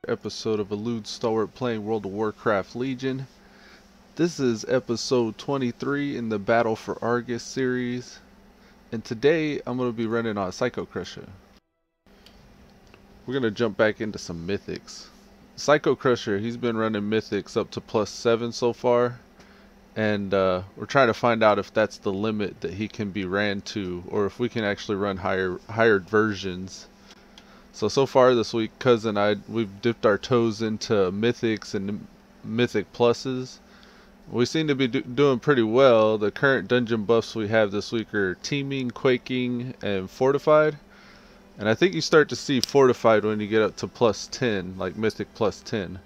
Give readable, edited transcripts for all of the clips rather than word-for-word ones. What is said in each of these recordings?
episode of Elude Stalwart playing World of Warcraft Legion. This is episode 23 in the Battle for Argus series, and today I'm going to be running on Psycocrusha. We're going to jump back into some Mythics. Psycocrusha, he's been running Mythics up to +7 so far, and we're trying to find out if that's the limit that he can be ran to, or if we can actually run higher versions. So far this week, Coz and I, we've dipped our toes into Mythics and Mythic Pluses. We seem to be doing pretty well. The current dungeon buffs we have this week are Teeming, Quaking, and Fortified. And I think you start to see Fortified when you get up to +10, like Mythic +10.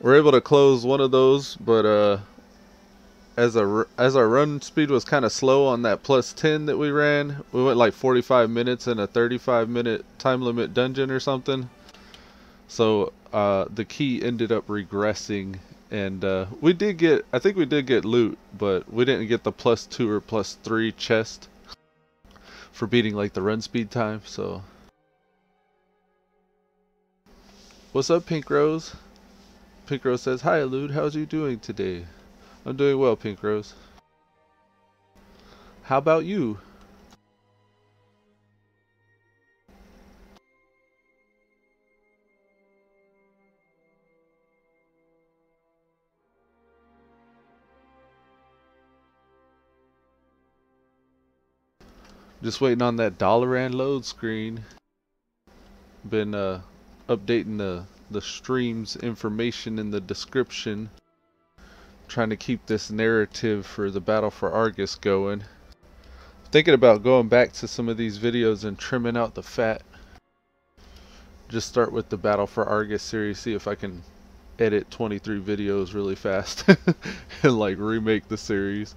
We're able to close one of those, but as our run speed was kind of slow on that +10 that we ran, we went like 45 minutes in a 35-minute time limit dungeon or something. So the key ended up regressing, and I think we did get loot, but we didn't get the +2 or +3 chest for beating like the run speed time. So what's up, Pink Rose? Pink Rose says, "Hi Elude, how's you doing today?" I'm doing well, Pink Rose. How about you? Just waiting on that Dalaran load screen. Been updating the stream's information in the description. Trying to keep this narrative for the Battle for Argus going. Thinking about going back to some of these videos and trimming out the fat. Just start with the Battle for Argus series, see if I can edit 23 videos really fast and like remake the series.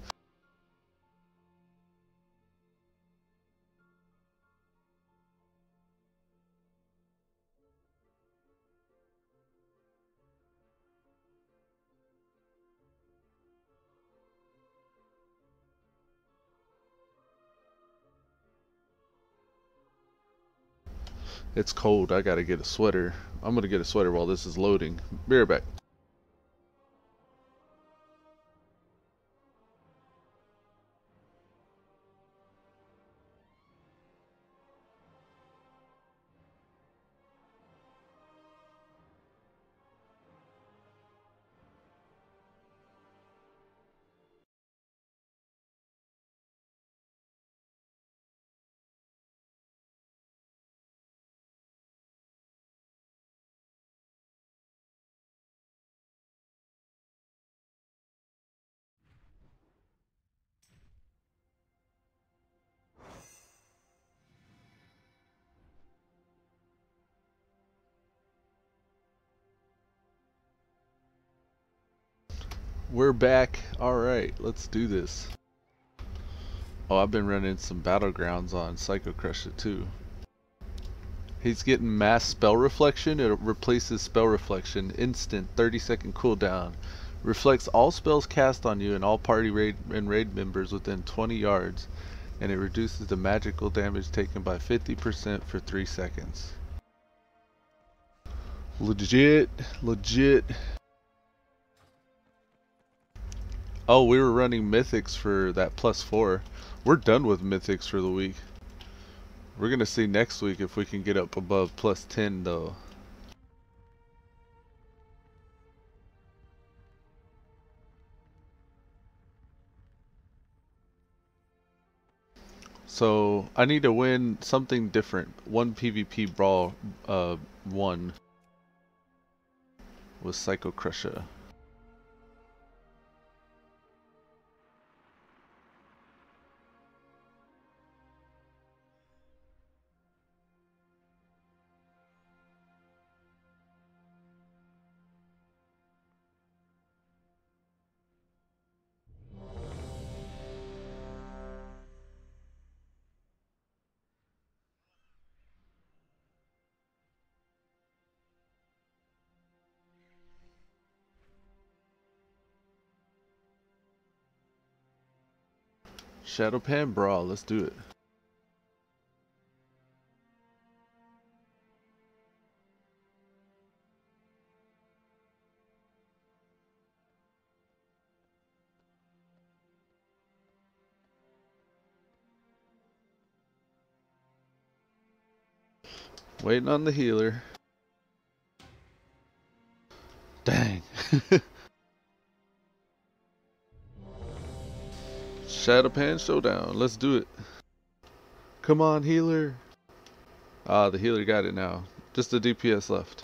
It's cold, I gotta get a sweater. I'm gonna get a sweater while this is loading. Be right back. We're back. Alright, let's do this. Oh, I've been running some battlegrounds on Psycocrusha too. He's getting mass spell reflection. It replaces spell reflection. Instant 30-second cooldown. Reflects all spells cast on you and all party raid members within 20 yards. And it reduces the magical damage taken by 50% for 3 seconds. Legit. Oh, we were running Mythics for that +4. We're done with Mythics for the week. We're gonna see next week if we can get up above +10 though. So I need to win something different. One PvP brawl, one with Psycocrusha. Shadowpan brawl, let's do it. Waiting on the healer. Dang. Shadowpan Showdown. Let's do it. Come on, healer. Ah, the healer got it now. Just the DPS left.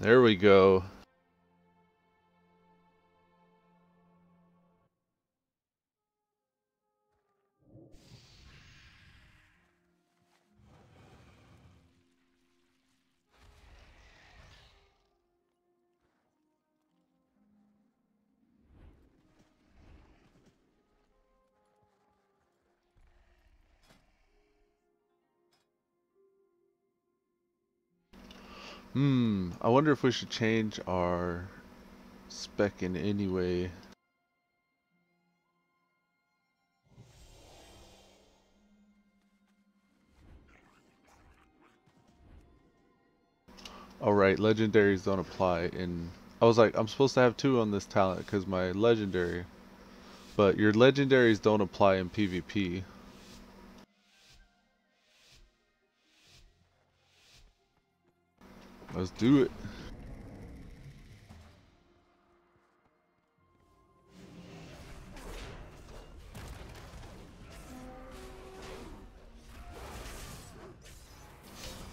There we go. I wonder if we should change our spec in any way. Alright, legendaries don't apply in... I was like, I'm supposed to have 2 on this talent because my legendary. But your legendaries don't apply in PvP. Let's do it.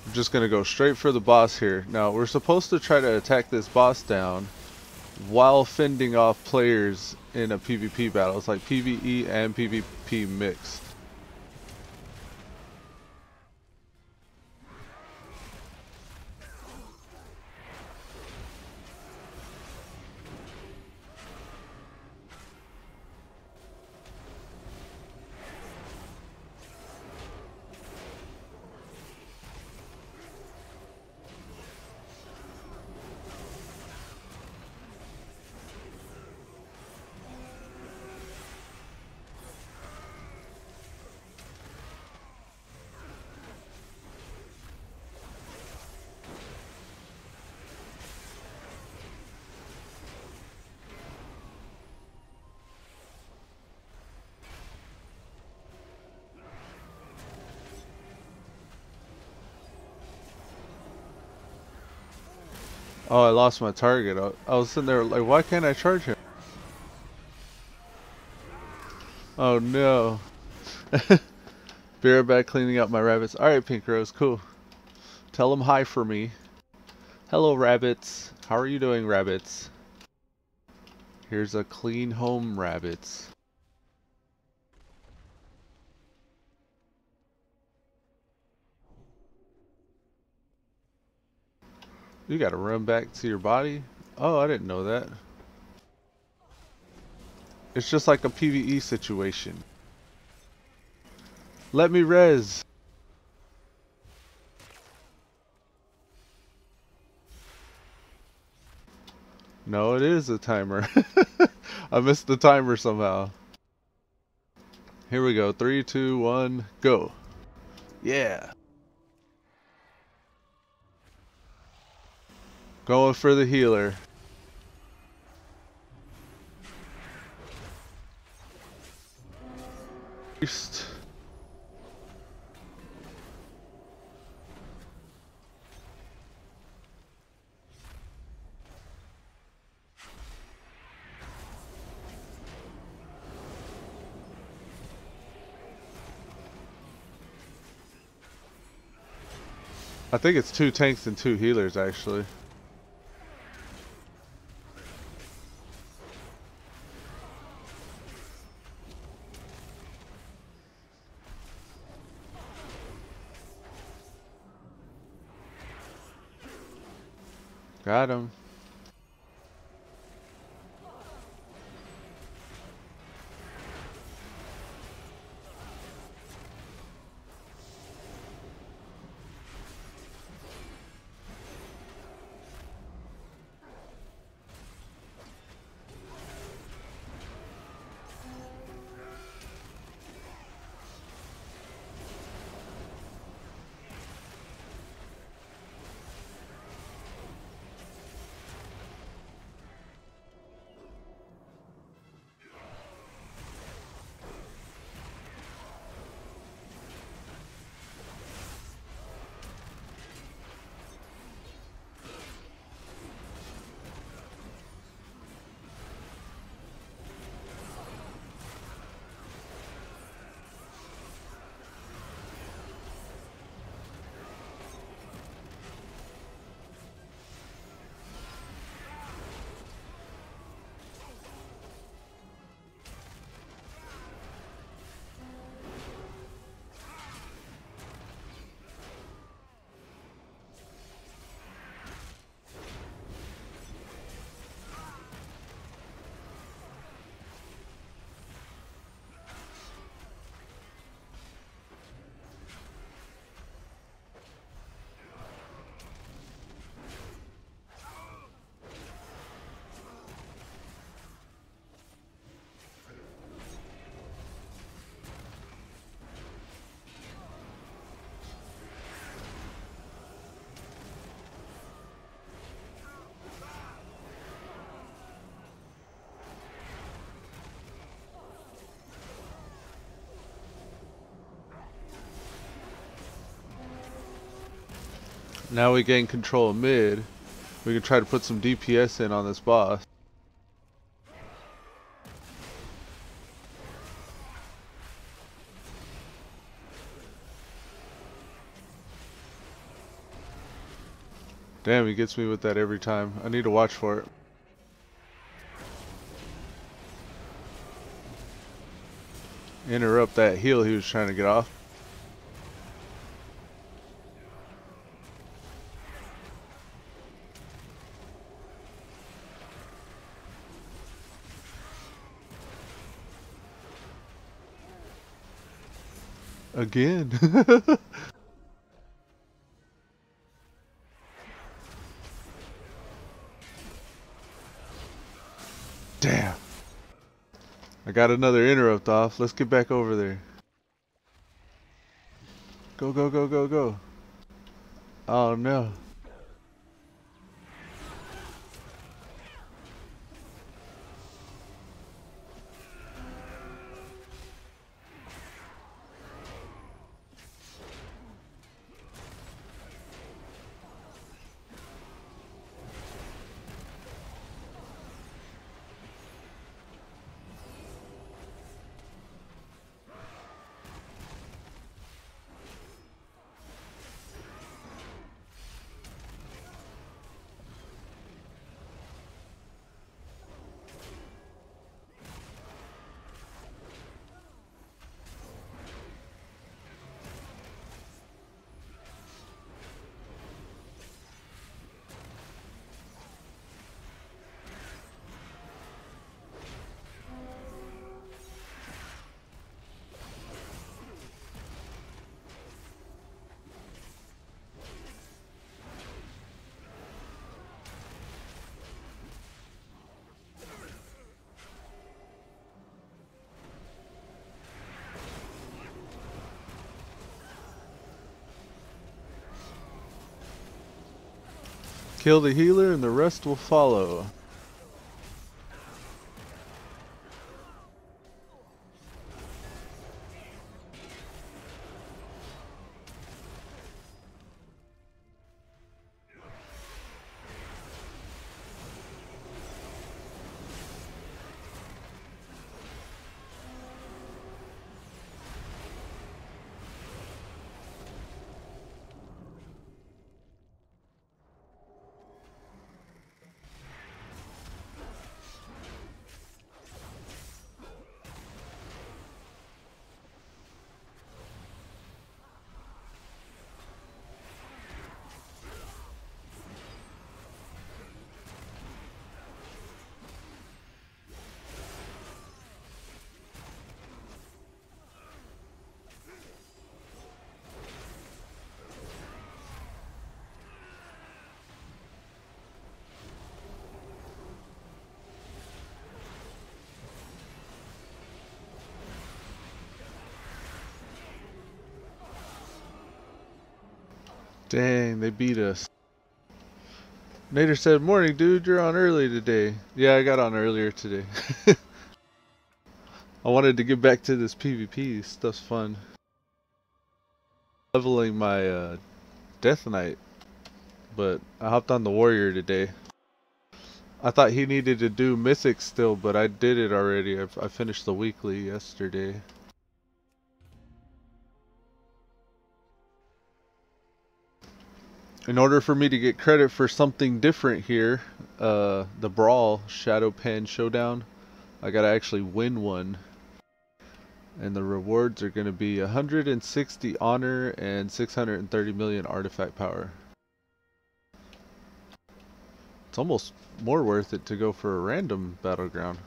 I'm just gonna go straight for the boss here. Now, we're supposed to try to attack this boss down while fending off players in a PvP battle. It's like PvE and PvP mixed. Oh, I lost my target. I was sitting there like, why can't I charge him? Oh no. Be right back cleaning up my rabbits. Alright, Pink Rose, cool. Tell them hi for me. Hello, rabbits. How are you doing, rabbits? Here's a clean home, rabbits. You gotta run back to your body? Oh, I didn't know that. It's just like a PvE situation. Let me res. No, it is a timer. I missed the timer somehow. Here we go. 3, 2, 1, go. Yeah. Going for the healer. I think it's 2 tanks and 2 healers actually. Got him. Now we gain control of mid. We can try to put some DPS in on this boss. Damn, he gets me with that every time. I need to watch for it. Interrupt that heal he was trying to get off. Again. Damn. I got another interrupt off. Let's get back over there. Go, go, go, go, go. Oh no. Kill the healer and the rest will follow. Dang, they beat us. Nader said, "Morning, dude. You're on early today." Yeah, I got on earlier today. I wanted to get back to this PvP. Stuff's fun. Leveling my Death Knight, but I hopped on the Warrior today. I thought he needed to do Mythics still, but I did it already. I finished the weekly yesterday. In order for me to get credit for something different here, the Brawl Shadow Pen Showdown, I gotta actually win one. And the rewards are gonna be 160 honor and 630 million artifact power. It's almost more worth it to go for a random battleground.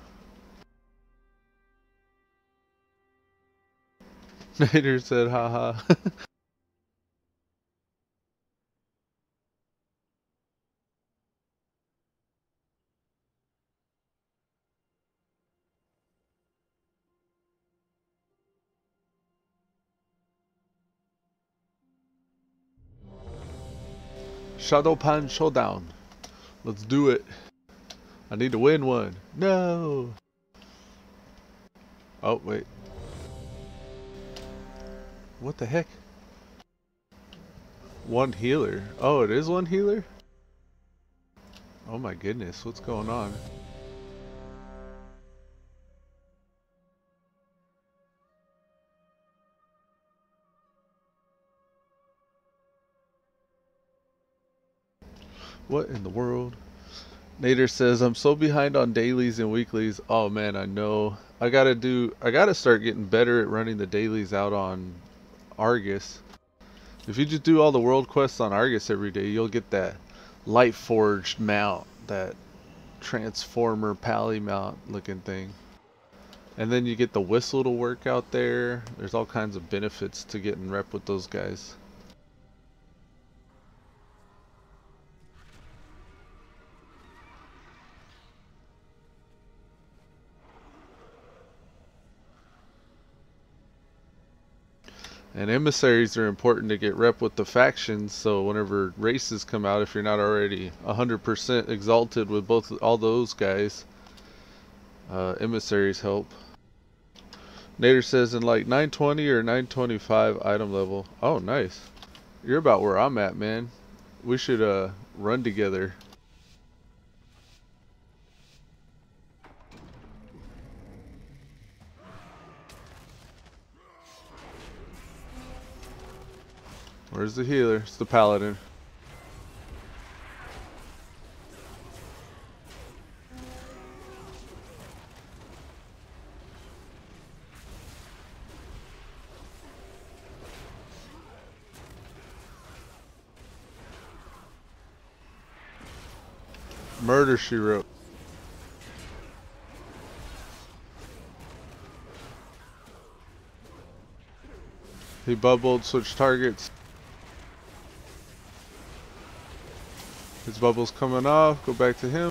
Nader said, haha. Shadow Pan Showdown. Let's do it. I need to win one. No. Oh, wait. What the heck? One healer. Oh, it is one healer? Oh my goodness, what's going on? What in the world? Nader says, I'm so behind on dailies and weeklies. Oh man, I know. I gotta start getting better at running the dailies out on Argus. If you just do all the world quests on Argus every day, you'll get that light forged mount, that transformer pally mount looking thing. And then you get the whistle to work out there. There's all kinds of benefits to getting rep with those guys. And emissaries are important to get rep with the factions, so whenever races come out, if you're not already 100% exalted with all those guys, emissaries help. Nader says in like 920 or 925 item level. Oh, nice. You're about where I'm at, man. We should run together. Where's the healer? It's the paladin. Murder, she wrote. He bubbled, switch targets. His bubble's coming off, go back to him.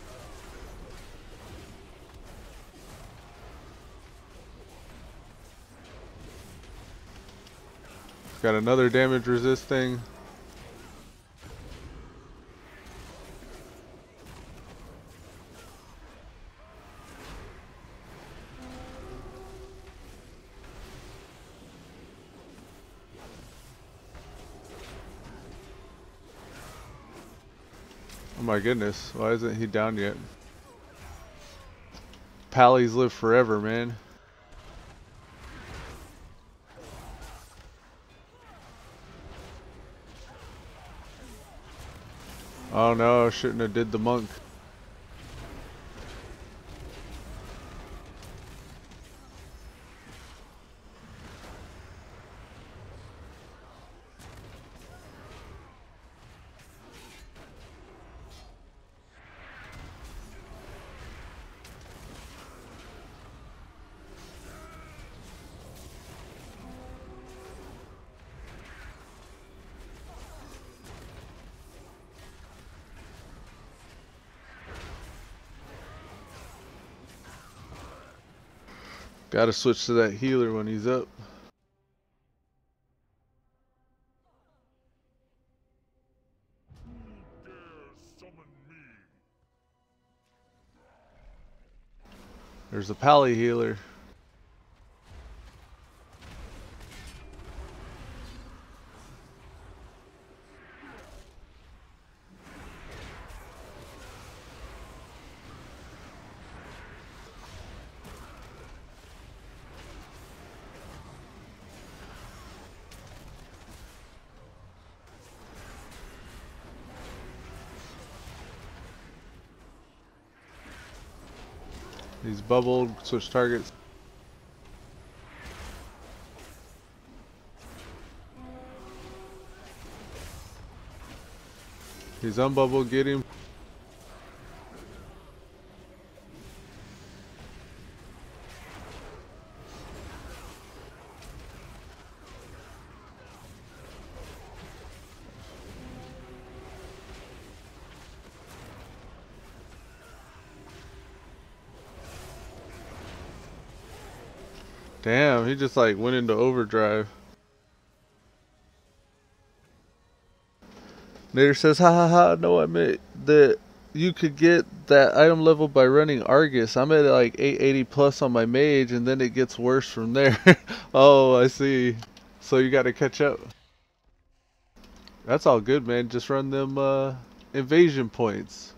Got another damage resist thing. Oh my goodness, why isn't he down yet? Pallies live forever, man. Oh no, I shouldn't have did the monk. Gotta switch to that healer when he's up. There's a pally healer. He's bubbled, switch targets. He's unbubbled, get him. Damn, he just like went into overdrive. Nader says, ha ha ha, no, I meant that you could get that item level by running Argus. I'm at like 880 plus on my mage, and then it gets worse from there. Oh, I see. So you gotta catch up. That's all good, man. Just run them invasion points.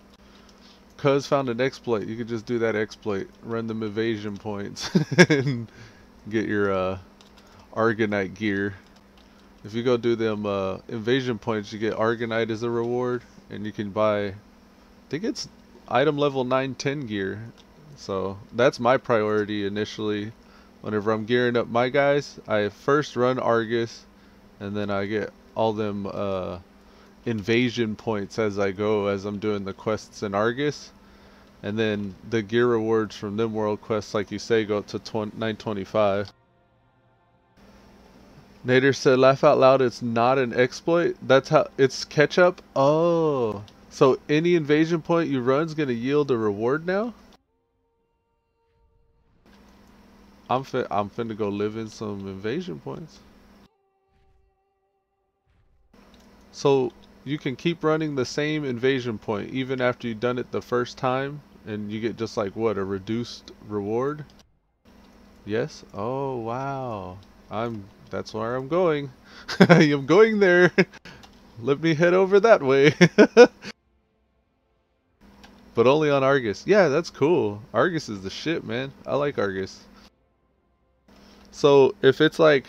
Cuz found an exploit. You could just do that exploit. Run them evasion points and get your Argonite gear. If you go do them invasion points, you get Argonite as a reward, and you can buy, I think it's item level 9-10 gear. So that's my priority initially. Whenever I'm gearing up my guys, I first run Argus, and then I get all them invasion points as I go, as I'm doing the quests in Argus. And then the gear rewards from them world quests, like you say, go up to 925. Nader said, laugh out loud, it's not an exploit. That's how it's catch up. Oh, so any invasion point you run is going to yield a reward now? I'm finna go live in some invasion points. So you can keep running the same invasion point even after you've done it the first time, and you get just like what, a reduced reward? Yes? Oh wow. That's where I'm going. I'm going there. Let me head over that way. But only on Argus. Yeah, that's cool. Argus is the shit, man. I like Argus. So if it's like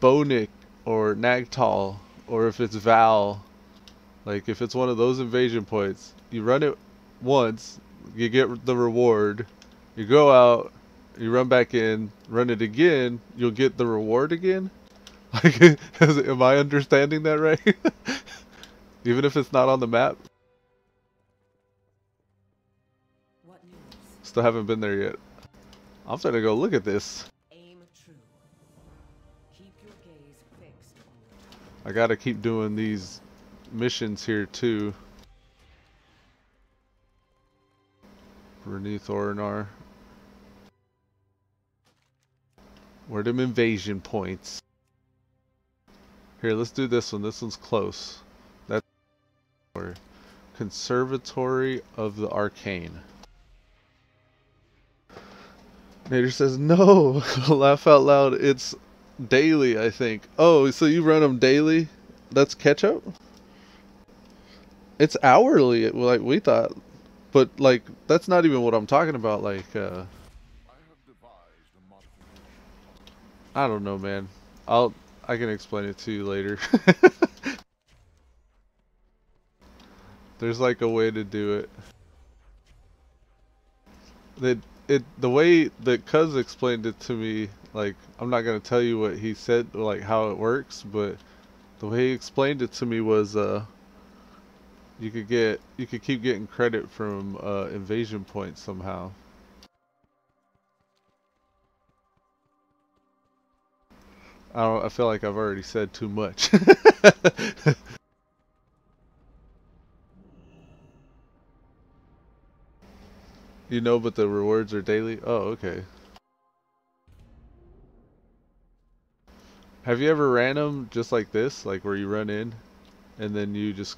Bonik or Nagtal, or if it's Val, like if it's one of those invasion points, you run it once, you get the reward, you go out, you run back in, run it again, you'll get the reward again? Like, am I understanding that right? Even if it's not on the map? Still haven't been there yet. I'm gonna go look at this. I gotta keep doing these missions here too. Beneath Orinar. Where them invasion points? Here, let's do this one. This one's close. That's Conservatory of the Arcane. Nader says, no! Laugh out loud. It's daily, I think. Oh, so you run them daily? That's catch up? It's hourly, like we thought. But, like, that's not even what I'm talking about. Like, I don't know, man. I can explain it to you later. There's like a way to do it. The way that Coz explained it to me, like, I'm not gonna tell you what he said, like how it works, but the way he explained it to me was you could keep getting credit from invasion points somehow. I feel like I've already said too much. You know, but the rewards are daily? Oh, okay. Have you ever ran them just like this? Like where you run in and then you just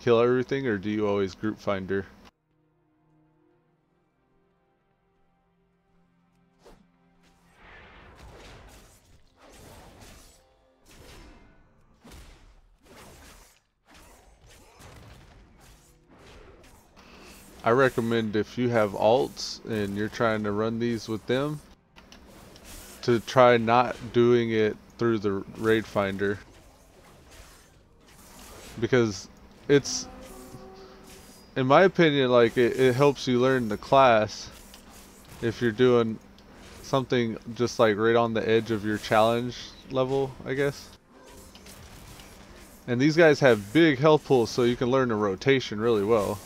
kill everything, or do you always group finder? I recommend if you have alts and you're trying to run these with them, to try not doing it through the raid finder, because it's, in my opinion, like it helps you learn the class if you're doing something just like right on the edge of your challenge level, I guess. And these guys have big health pools, so you can learn the rotation really well.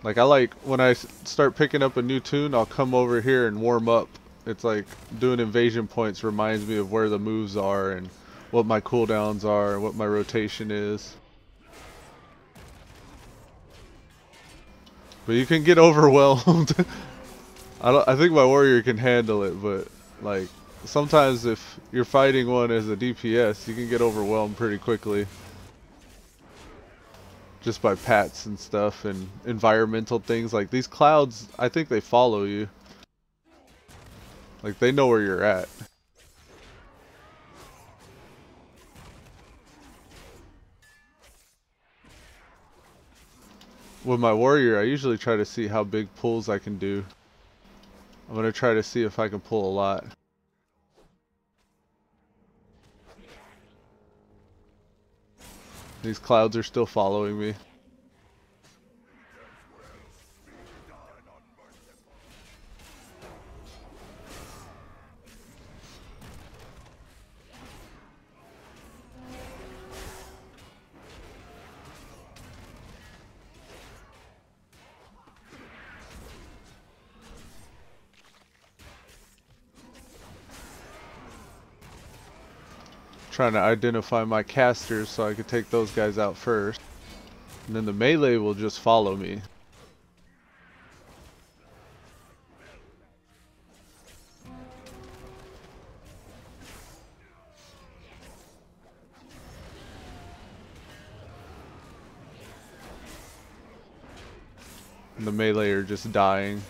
Like, I like, when I start picking up a new tune, I'll come over here and warm up. It's like doing invasion points reminds me of where the moves are and what my cooldowns are and what my rotation is. But you can get overwhelmed. I think my warrior can handle it, but like sometimes if you're fighting one as a DPS, you can get overwhelmed pretty quickly. Just by pats and stuff and environmental things. Like these clouds, I think they follow you. Like they know where you're at. With my warrior, I usually try to see how big pulls I can do. I'm gonna try to see if I can pull a lot. These clouds are still following me. Trying to identify my casters so I can take those guys out first. And then the melee will just follow me. And the melee are just dying.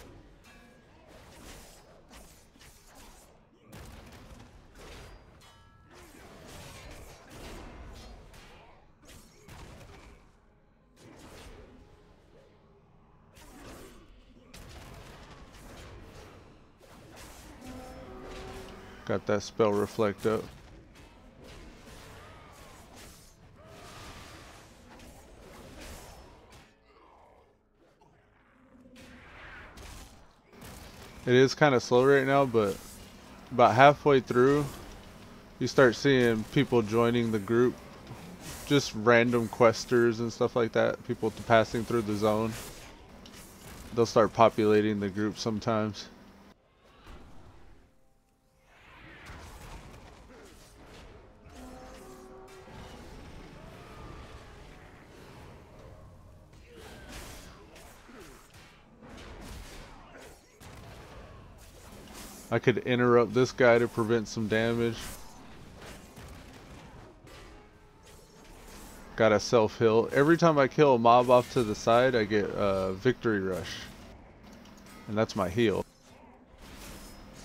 Got that spell reflect up. It is kind of slow right now, but about halfway through, you start seeing people joining the group. Just random questers and stuff like that. People passing through the zone. They'll start populating the group sometimes. I could interrupt this guy to prevent some damage. Got a self-heal. Every time I kill a mob off to the side, I get a victory rush. And that's my heal.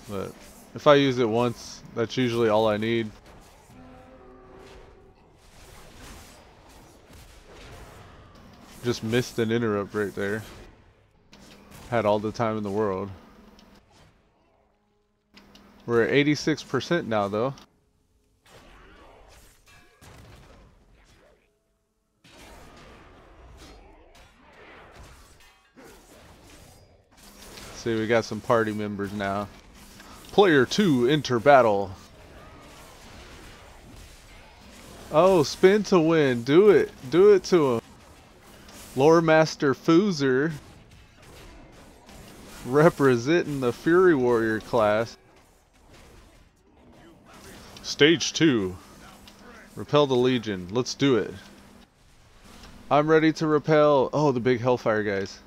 But if I use it once, that's usually all I need. Just missed an interrupt right there. Had all the time in the world. We're at 86% now though. See, we got some party members now. Player 2 enter battle. Oh, spin to win. Do it. Do it to him. Lore Master Foozer representing the Fury Warrior class. Stage 2. Repel the Legion. Let's do it. I'm ready to repel. Oh, the big Hellfire guys.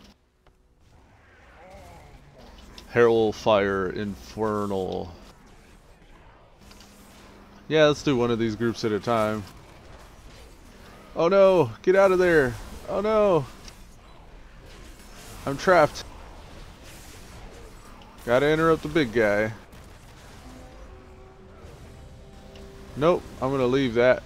Hellfire Infernal. Yeah, let's do one of these groups at a time. Oh no! Get out of there! Oh no! I'm trapped. Gotta interrupt the big guy. Nope, I'm gonna leave that.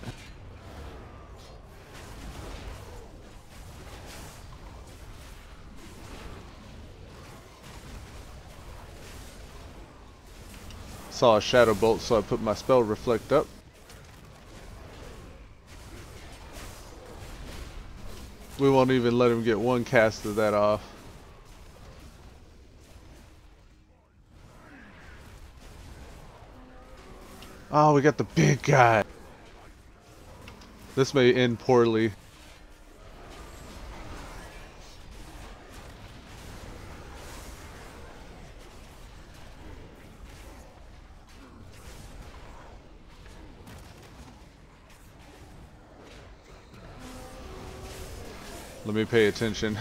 Saw a shadow bolt, so I put my spell reflect up. We won't even let him get one cast of that off. Oh, we got the big guy. This may end poorly. Let me pay attention.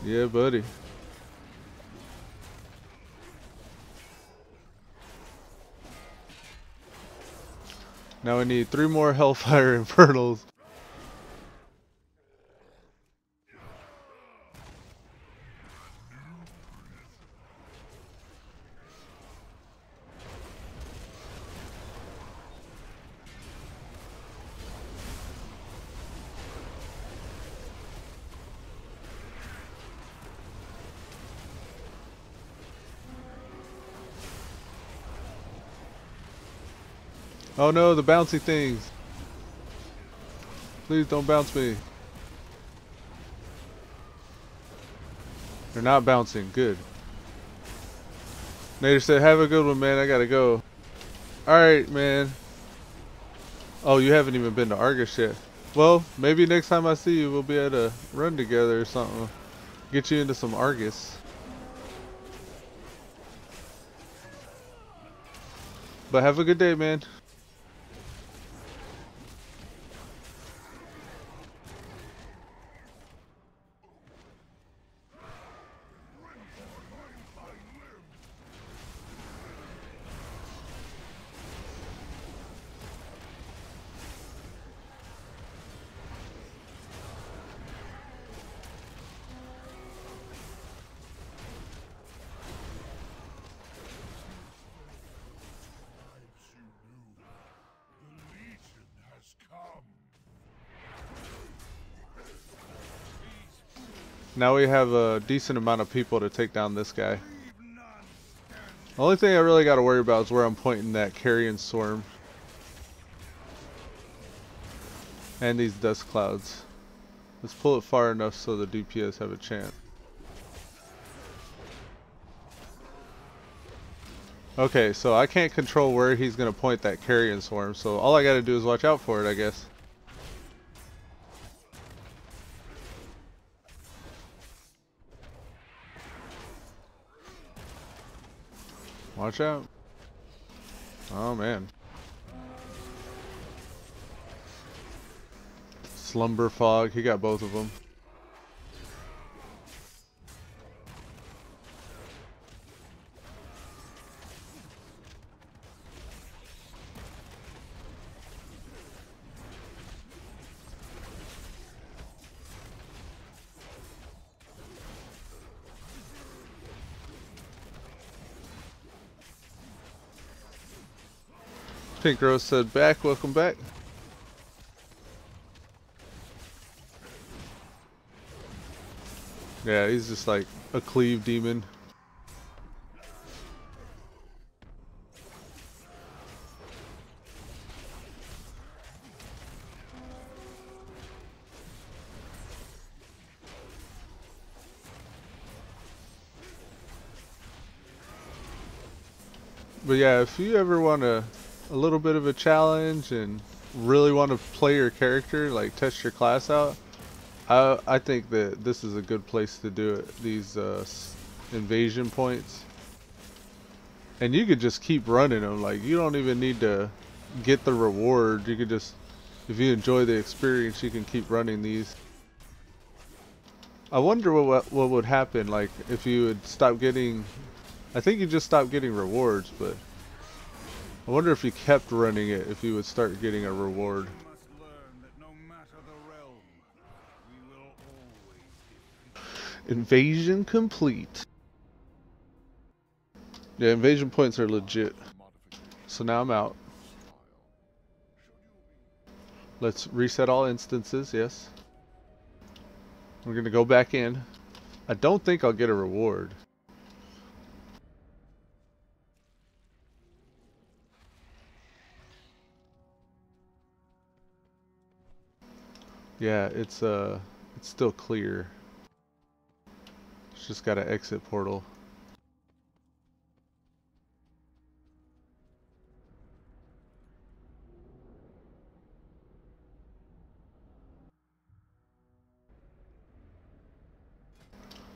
Yeah, buddy. Now we need 3 more Hellfire Infernals. Oh no, the bouncy things. Please don't bounce me. They're not bouncing. Good. Nader said, have a good one, man. I gotta go. Alright, man. Oh, you haven't even been to Argus yet. Well, maybe next time I see you, we'll be able to run together or something. Get you into some Argus. But have a good day, man. Now we have a decent amount of people to take down this guy. The only thing I really got to worry about is where I'm pointing that carrion swarm. And these dust clouds. Let's pull it far enough so the DPS have a chance. Okay, so I can't control where he's going to point that carrion swarm, so all I got to do is watch out for it, I guess. Watch out. Oh man. Slumber fog, he got both of them. Pink Rose said back, welcome back. Yeah, he's just like a cleave demon. But yeah, if you ever want a little bit of a challenge and really want to play your character, like test your class out, I think that this is a good place to do it. These invasion points, and you could just keep running them. Like you don't even need to get the reward. You could just, if you enjoy the experience, you can keep running these. I wonder what would happen, like if you would stop getting. I think you just stop getting rewards, but I wonder if you kept running it, if you would start getting a reward. Invasion complete. Yeah, invasion points are legit. So now I'm out. Let's reset all instances, yes. We're gonna go back in. I don't think I'll get a reward. Yeah, it's still clear. It's just got an exit portal.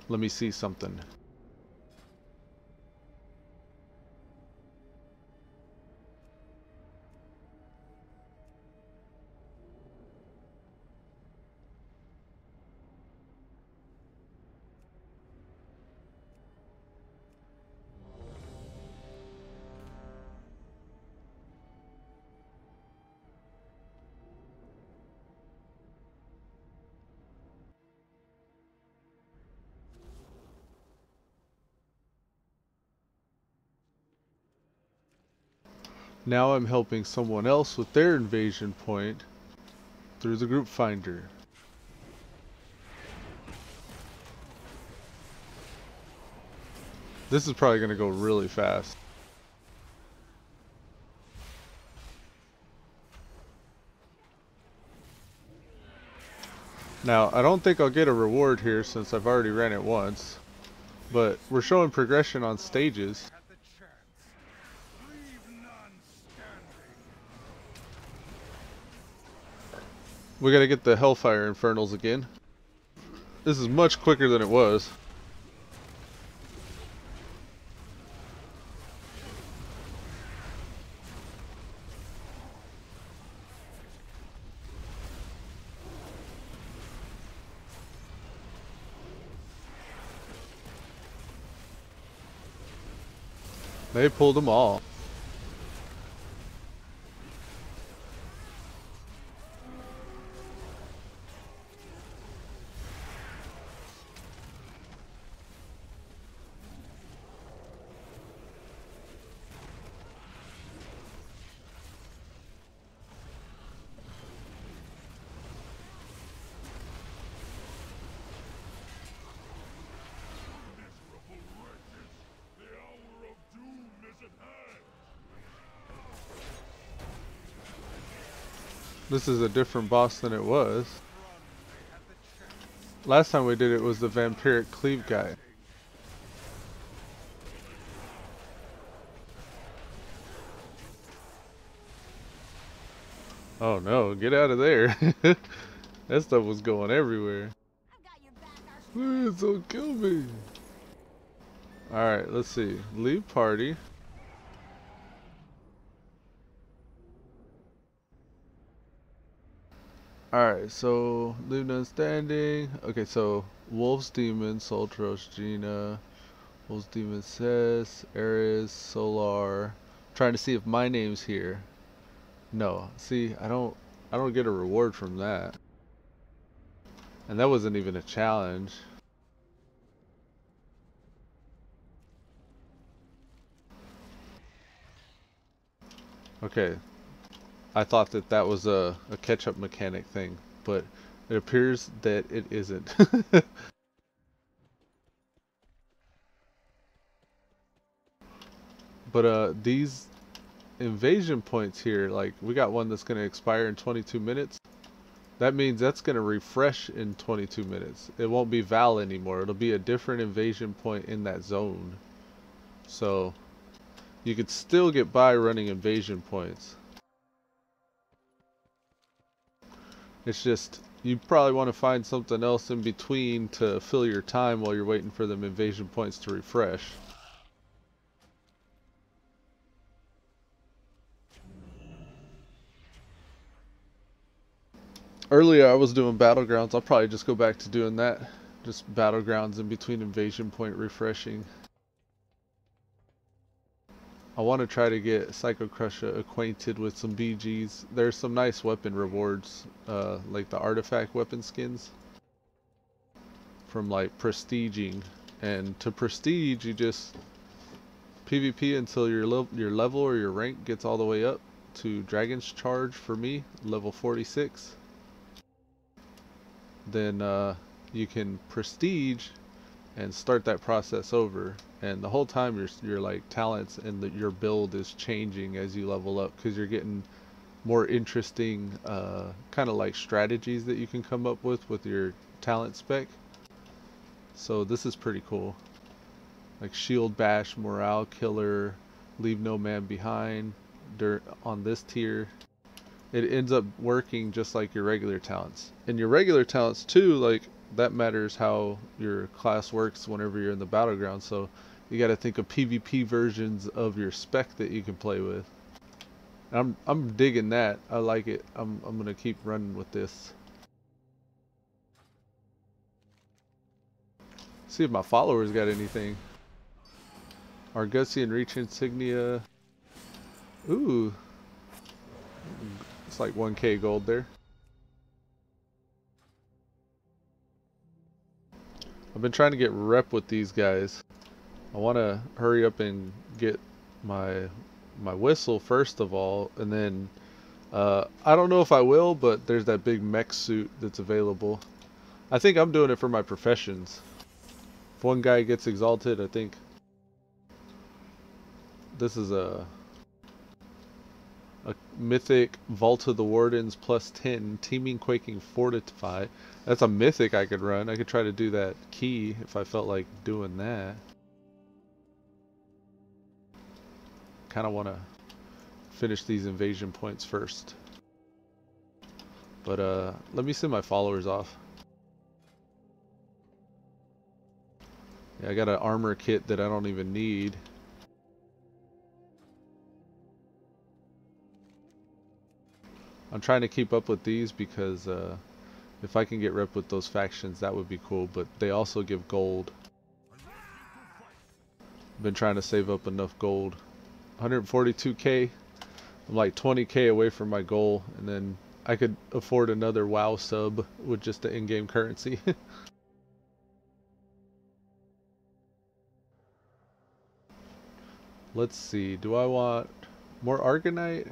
Let me see something. Now I'm helping someone else with their invasion point through the group finder. This is probably going to go really fast. Now, I don't think I'll get a reward here since I've already ran it once, but we're showing progression on stages. We gotta get the Hellfire Infernals again. This is much quicker than it was. They pulled them all. This is a different boss than it was. Last time we did it was the Vampiric Cleave guy. Oh no, get out of there. That stuff was going everywhere. Please don't kill me. Alright, let's see. Leave party. Alright, so leave none standing. Okay, so Wolf's Demon, Soltros, Gina, Wolf's Demon Says, Ares, Solar. Trying to see if my name's here. No, see, I don't get a reward from that. And that wasn't even a challenge. Okay, I thought that that was a catch-up mechanic thing, but it appears that it isn't. But these invasion points here, like we got one that's going to expire in 22 minutes. That means that's going to refresh in 22 minutes. It won't be Val anymore. It'll be a different invasion point in that zone. So you could still get by running invasion points. It's just, you probably want to find something else in between to fill your time while you're waiting for them invasion points to refresh. Earlier I was doing Battlegrounds. I'll probably just go back to doing that. Just Battlegrounds in between invasion point refreshing. I want to try to get Psycocrusha acquainted with some BGs. There's some nice weapon rewards, like the artifact weapon skins from like prestiging. And to prestige, you just PvP until your level or your rank gets all the way up to Dragon's Charge for me, level 46. Then you can prestige and start that process over, and the whole time your like talents and your build is changing as you level up, because you're getting more interesting kind of like strategies that you can come up with your talent spec. So this is pretty cool, like shield bash, morale killer, leave no man behind. On this tier it ends up working just like your regular talents, and your regular talents too, like that matters how your class works whenever you're in the battleground. So you got to think of PvP versions of your spec that you can play with. I'm digging that. I like it. I'm gonna keep running with this. See if my followers got anything. Argusian Reach Insignia. Ooh, it's like 1k gold there. I've been trying to get rep with these guys. I want to hurry up and get my my whistle first of all, and then I don't know if I will, but there's that big mech suit that's available. I think I'm doing it for my professions. If one guy gets exalted, I think this is a mythic Vault of the Wardens +10 Teeming, Quaking, Fortified. That's a mythic I could run. I could try to do that key if I felt like doing that. Kind of want to finish these invasion points first. But let me send my followers off. Yeah, I got an armor kit that I don't even need. I'm trying to keep up with these because if I can get rep with those factions, that would be cool. But they also give gold. I've been trying to save up enough gold. 142k. I'm like 20k away from my goal, and then I could afford another WoW sub with just the in-game currency. Let's see. Do I want more Argonite?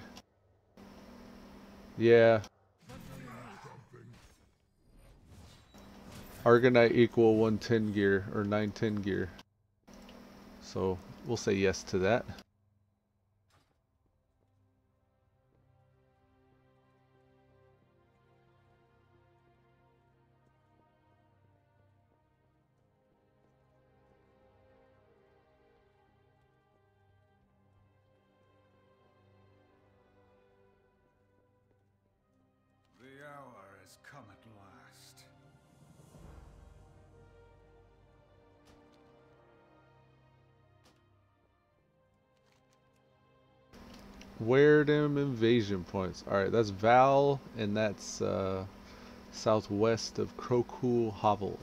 Yeah. Argonite equal 110 gear or 910 gear. So we'll say yes to that. The hour has come at last. Where them invasion points? Alright, that's Val, and that's southwest of Crokul Hovel.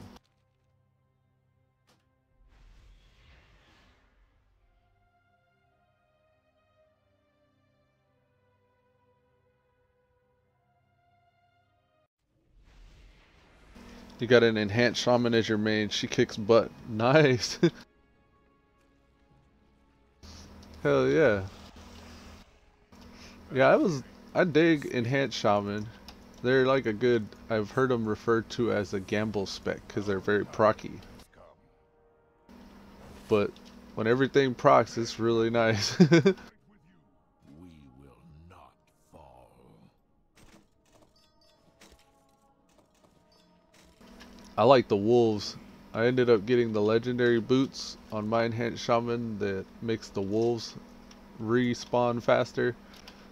You got an enhanced shaman as your main. She kicks butt. Nice. Hell yeah. Yeah, I dig enhanced shaman. They're like a good, I've heard them referred to as a gamble spec because they're very procky. But when everything procs, it's really nice. We will not fall. I like the wolves. I ended up getting the legendary boots on my enhanced shaman that makes the wolves respawn faster.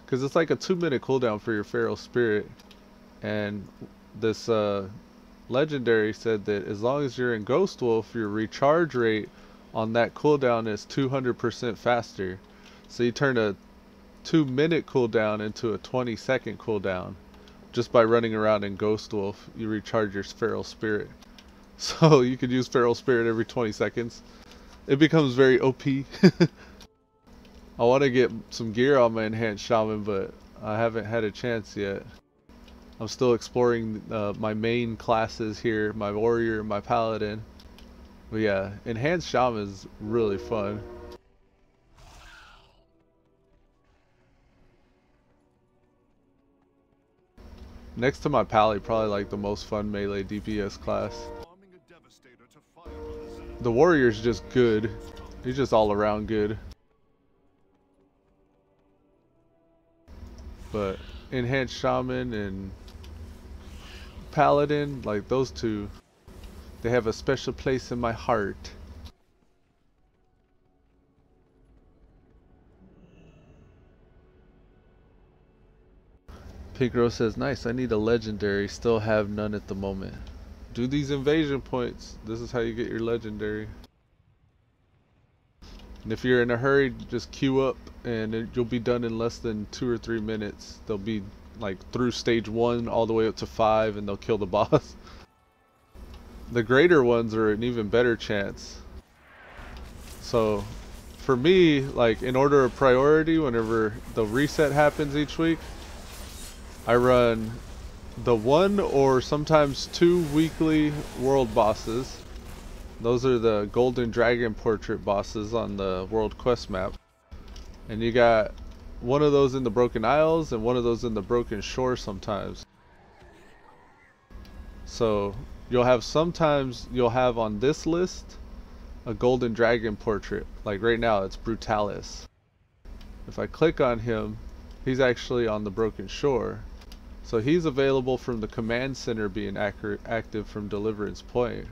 Because it's like a 2-minute cooldown for your feral spirit. And this legendary said that as long as you're in Ghost Wolf, your recharge rate on that cooldown is 200% faster. So you turn a 2-minute cooldown into a 20-second cooldown. Just by running around in Ghost Wolf, you recharge your feral spirit. So you could use feral spirit every 20 seconds. It becomes very OP. I want to get some gear on my enhanced shaman, but I haven't had a chance yet. I'm still exploring my main classes here, my warrior, my paladin. But yeah, enhanced shaman is really fun. Next to my pally, probably like the most fun melee DPS class. The warrior's just good. He's just all around good. But enhanced shaman and paladin, like those two, they have a special place in my heart. Pigro says, nice, I need a legendary, still have none at the moment. Do these invasion points. This is how you get your legendary. And if you're in a hurry, just queue up and you'll be done in less than 2 or 3 minutes. They'll be like through stage 1 all the way up to 5 and they'll kill the boss. The greater ones are an even better chance. So for me, like in order of priority, whenever the reset happens each week, I run the 1 or sometimes 2 weekly world bosses. Those are the Golden Dragon Portrait bosses on the World Quest map. And you got one of those in the Broken Isles and one of those in the Broken Shore sometimes. So sometimes you'll have on this list a golden dragon portrait. Like right now it's Brutalis. If I click on him, he's actually on the Broken Shore. So he's available from the command center being active from Deliverance Point.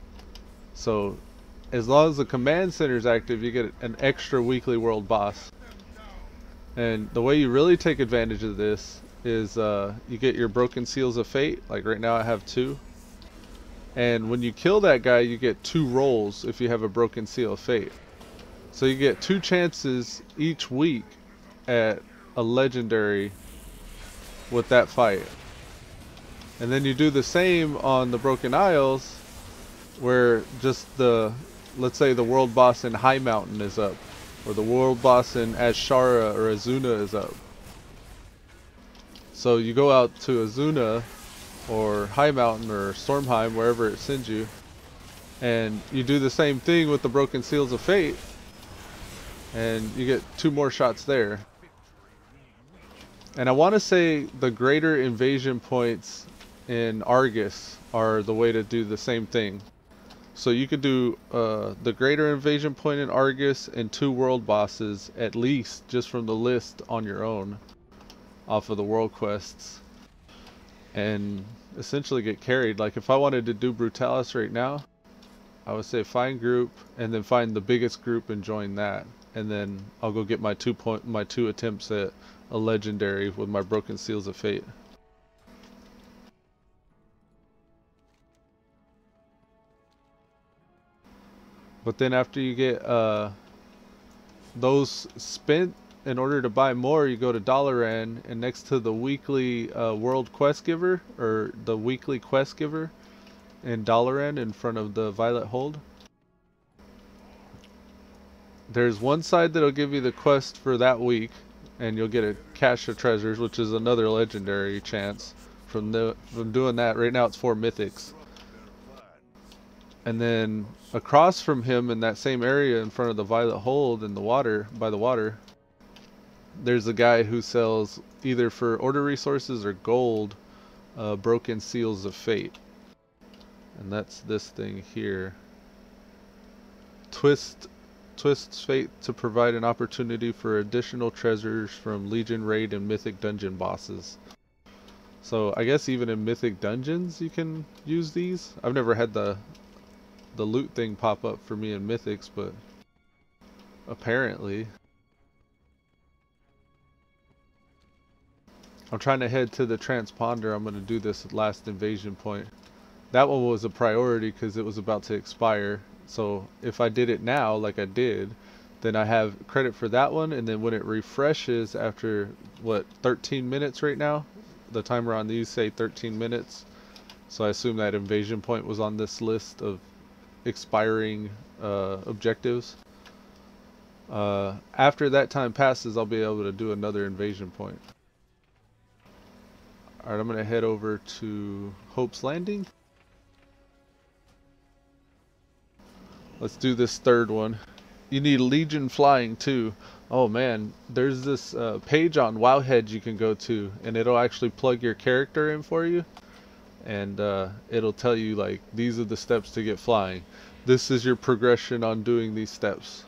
So as long as the command center is active, you get an extra weekly world boss. And the way you really take advantage of this is you get your Broken Seals of Fate. Like right now I have 2. And when you kill that guy, you get 2 rolls if you have a Broken Seal of Fate. So you get 2 chances each week at a legendary with that fight. And then you do the same on the Broken Isles, where just let's say the world boss in High Mountain is up, or the world boss in Ashara or Azuna is up. So you go out to Azuna or High Mountain or Stormheim, wherever it sends you, and you do the same thing with the Broken Seals of Fate, and you get 2 more shots there. And I want to say the greater invasion points in Argus are the way to do the same thing. So you could do the greater invasion point in Argus and 2 world bosses at least, just from the list on your own off of the world quests, and essentially get carried. Like if I wanted to do Brutalis right now, I would say find group and then find the biggest group and join that, and then I'll go get my 2 attempts at a legendary with my Broken Seals of Fate. But then after you get those spent, in order to buy more, you go to Dalaran, and next to the weekly world quest giver, or the weekly quest giver in Dalaran in front of the Violet Hold, there's one side that'll give you the quest for that week, and you'll get a cache of treasures, which is another legendary chance from doing that. Right now it's 4 Mythics. And then across from him in that same area in front of the Violet Hold in the water, by the water, there's a guy who sells either for order resources or gold Broken Seals of Fate. And that's this thing here. Twists fate to provide an opportunity for additional treasures from Legion raid and Mythic dungeon bosses. So I guess even in Mythic dungeons you can use these. I've never had the loot thing pop up for me in Mythics, but apparently. I'm trying to head to the transponder. I'm going to do this last invasion point. That one was a priority because it was about to expire. So if I did it now, like I did, then I have credit for that one. And then when it refreshes after, what, 13 minutes right now? The timer on these say 13 minutes. So I assume that invasion point was on this list of expiring objectives. After that time passes, I'll be able to do another invasion point. Alright, I'm going to head over to Hope's Landing. Let's do this third one. You need Legion flying too. Oh man, there's this page on Wowhead you can go to, and it'll actually plug your character in for you. And it'll tell you like, these are the steps to get flying. This is your progression on doing these steps.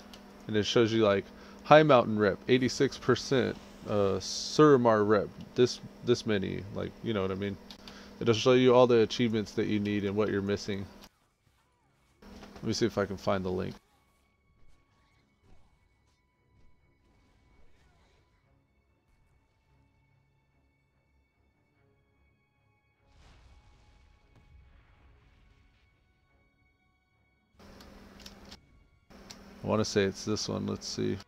And it shows you like High Mountain rep 86%, Suramar rep this many, like, you know what I mean. It'll show you all the achievements that you need and what you're missing. Let me see if I can find the link. I want to say it's this one. Let's see.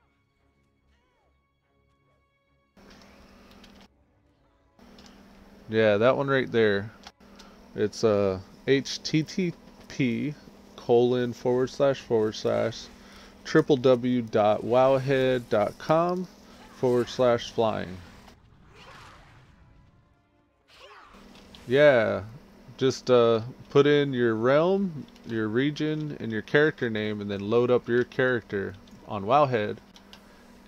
Yeah, that one right there. It's http://www.wowhead.com/flying. Yeah, just put in your realm, your region, and your character name, and then load up your character on Wowhead.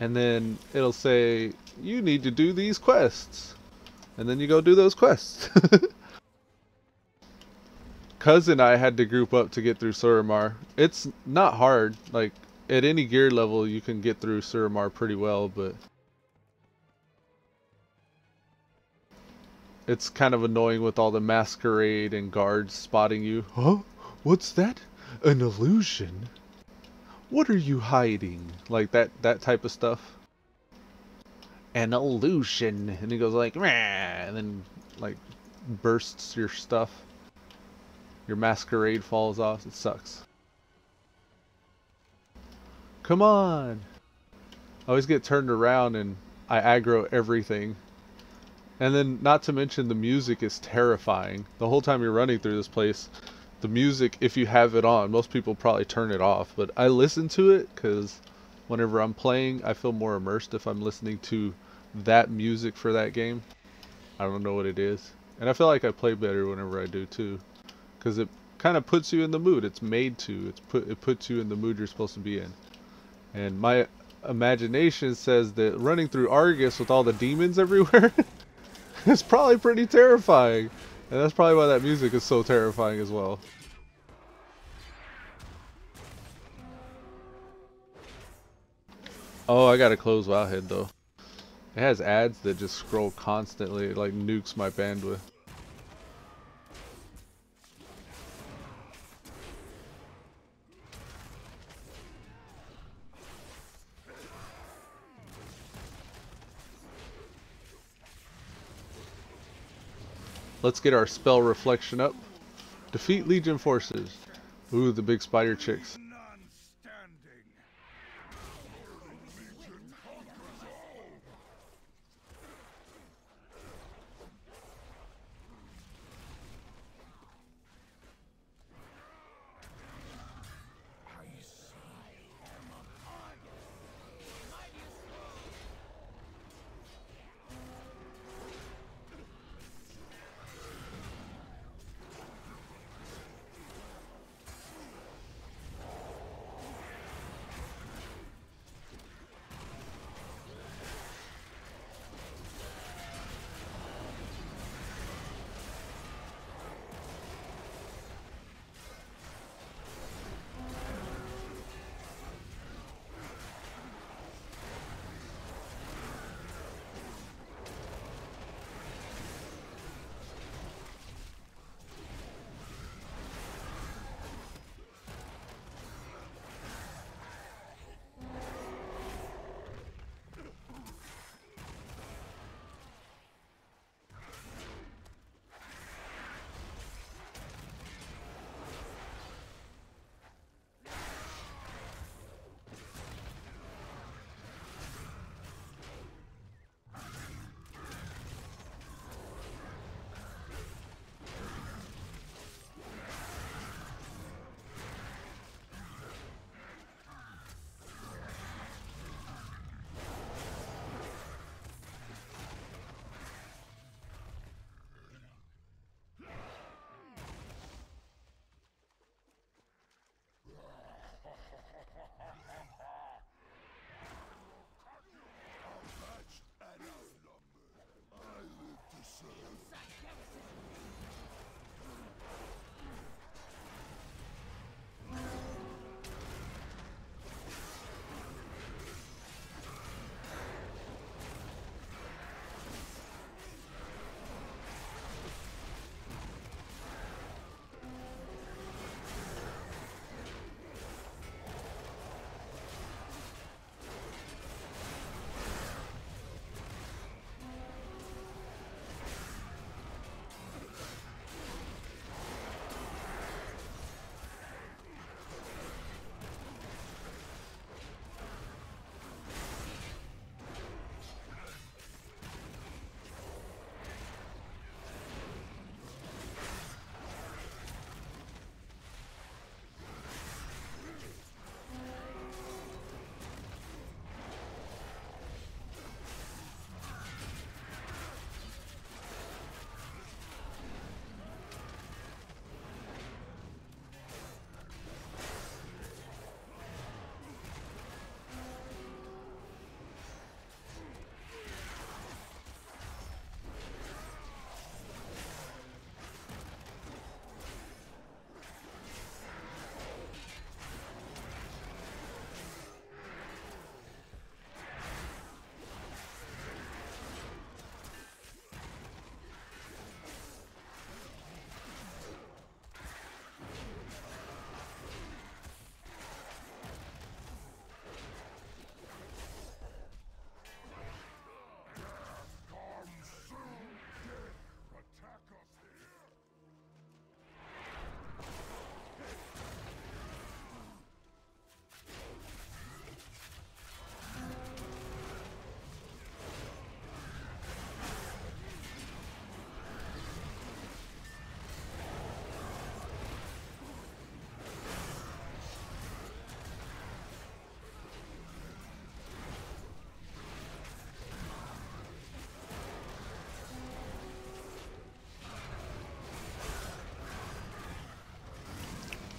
and then it'll say you need to do these quests, and then you go do those quests. Coz and I had to group up to get through Suramar. It's not hard. Like, at any gear level you can get through Suramar pretty well, but it's kind of annoying with all the masquerade and guards spotting you. Huh? What's that? An illusion? What are you hiding? Like that type of stuff. An illusion. And he goes like, meh, and then like bursts your stuff. Your masquerade falls off. It sucks. Come on. I always get turned around and I aggro everything. And then, not to mention, the music is terrifying. The whole time you're running through this place, the music, if you have it on, most people probably turn it off. But I listen to it because whenever I'm playing, I feel more immersed if I'm listening to that music for that game. I don't know what it is. And I feel like I play better whenever I do too. Because it kind of puts you in the mood. It's made to. It puts you in the mood you're supposed to be in. And my imagination says that running through Argus with all the demons everywhere it's probably pretty terrifying. And that's probably why that music is so terrifying as well. Oh, I gotta close Wowhead though. It has ads that just scroll constantly. It like nukes my bandwidth. Let's get our spell reflection up. Defeat Legion forces. Ooh, the big spider chicks.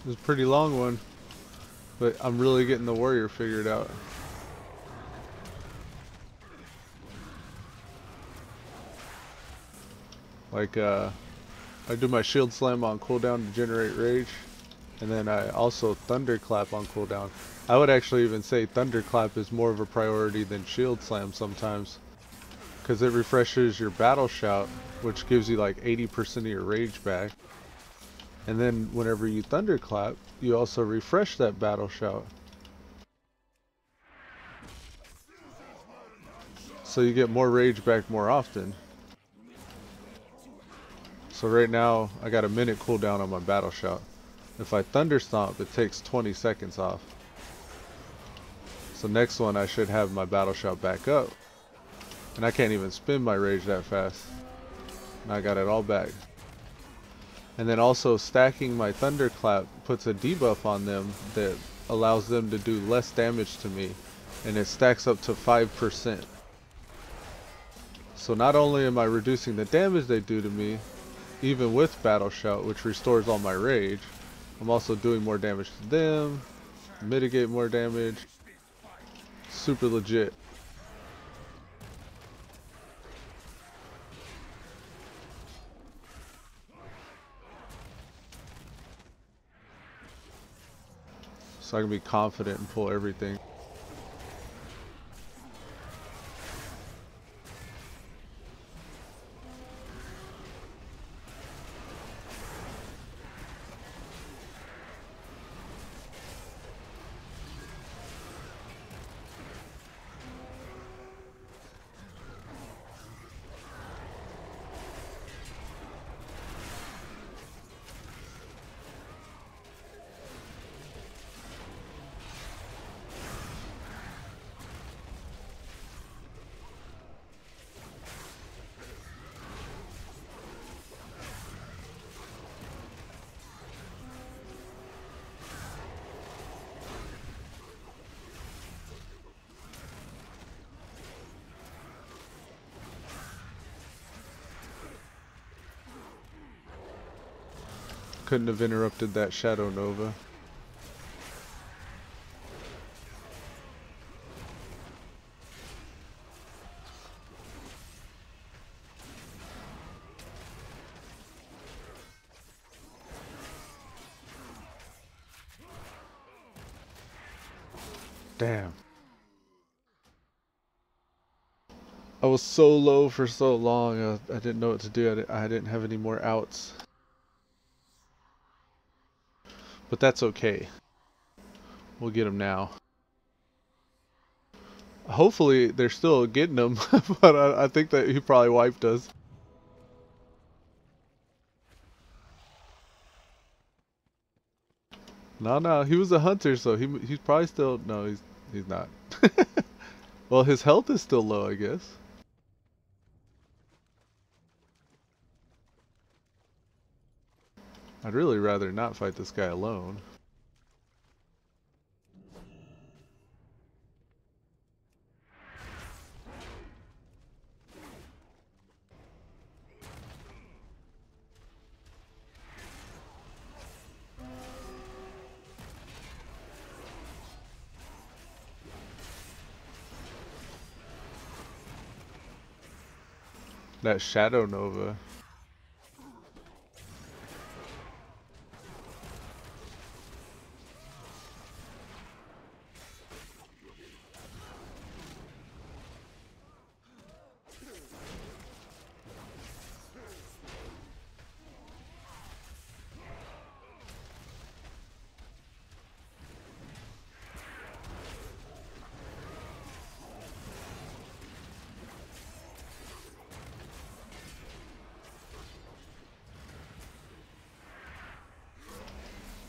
It's a pretty long one, but I'm really getting the warrior figured out. Like, I do my shield slam on cooldown to generate rage, and then I also thunderclap on cooldown. I would actually even say thunderclap is more of a priority than shield slam sometimes, because it refreshes your battle shout, which gives you like 80% of your rage back. And then whenever you thunderclap, you also refresh that battle shout. So you get more rage back more often. So right now, I got a minute cooldown on my battle shout. If I thunder stomp, it takes 20 seconds off. So next one, I should have my battle shout back up. And I can't even spin my rage that fast. And I got it all back. And then also stacking my thunderclap puts a debuff on them that allows them to do less damage to me. And it stacks up to 5%. So not only am I reducing the damage they do to me, even with Battle Shout, which restores all my rage, I'm also doing more damage to them, mitigate more damage. Super legit. So I can be confident and pull everything. Couldn't have interrupted that Shadow Nova. Damn. I was so low for so long, I didn't know what to do. I didn't have any more outs. But that's okay. We'll get them now. Hopefully they're still getting them, but I think that he probably wiped us. No, he was a hunter, so he's probably still, no, he's not. Well, his health is still low, I guess. I'd really rather not fight this guy alone. That Shadow Nova.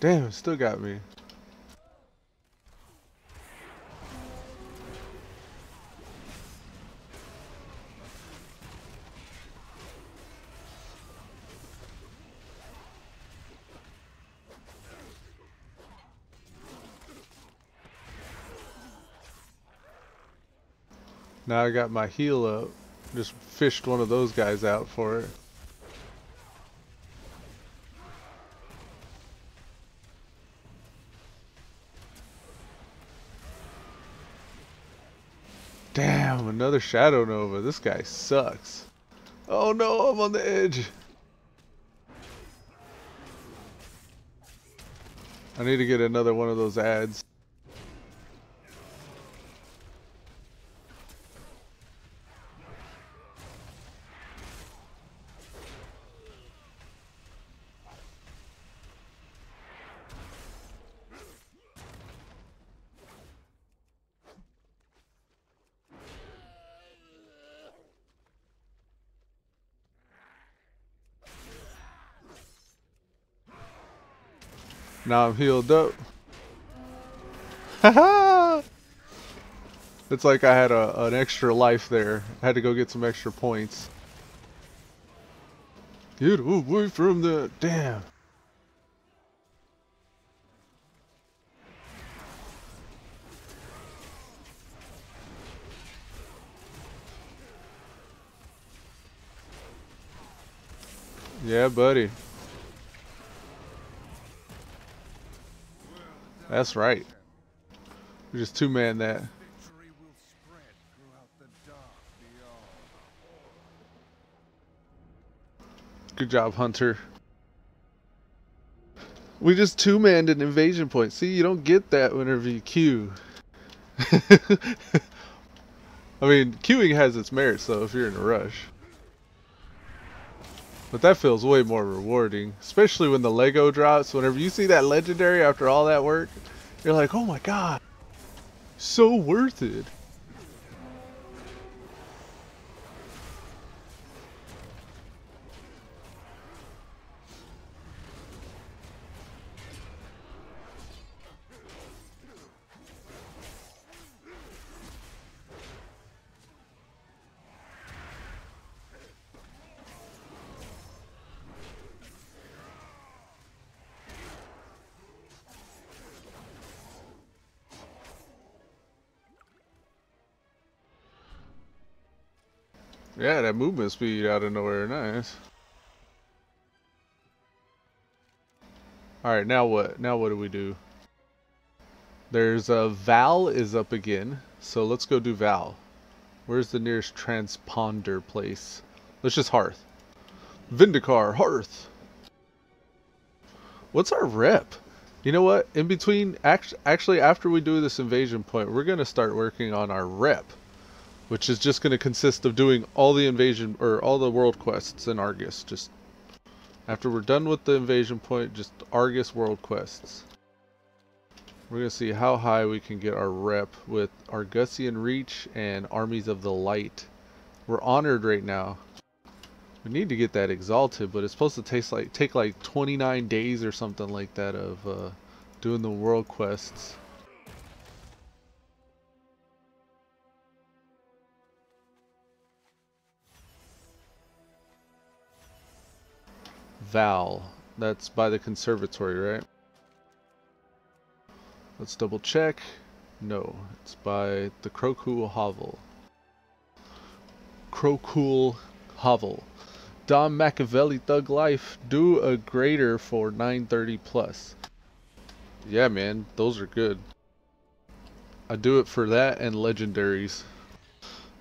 Damn, it still got me. Now I got my heal up. Just fished one of those guys out for it. Damn, another Shadow Nova. This guy sucks. Oh no, I'm on the edge. I need to get another one of those ads. Now I'm healed up. Haha! It's like I had an extra life there. I had to go get some extra points. Get away from the... Damn. Yeah, buddy. That's right. We just two-man that. Victory will spread throughout the dark beyond. Good job, Hunter. We just two-manned an invasion point. See, you don't get that whenever you queue. I mean, queuing has its merits, though, if you're in a rush. But that feels way more rewarding. Especially when the Lego drops. Whenever you see that legendary after all that work, you're like, oh my god. So worth it. Yeah, that movement speed out of nowhere, nice. Alright, now what? Now what do we do? There's Val is up again, so let's go do Val. Where's the nearest transponder place? Let's just Hearth. Vindicar, Hearth. What's our rep? You know what? In between, actually after we do this invasion point, we're going to start working on our rep. Which is just going to consist of doing all the invasion, or all the world quests in Argus. Just after we're done with the invasion point, just Argus world quests. We're going to see how high we can get our rep with Argusian Reach and Armies of the Light. We're honored right now. We need to get that exalted, but it's supposed to take like 29 days or something like that of doing the world quests. Val. That's by the conservatory, right? Let's double check. No, it's by the Crokul Hovel. Crokul Hovel. Dom Machiavelli Thug Life. Do a greater for 930 plus. Yeah, man, those are good. I do it for that and legendaries.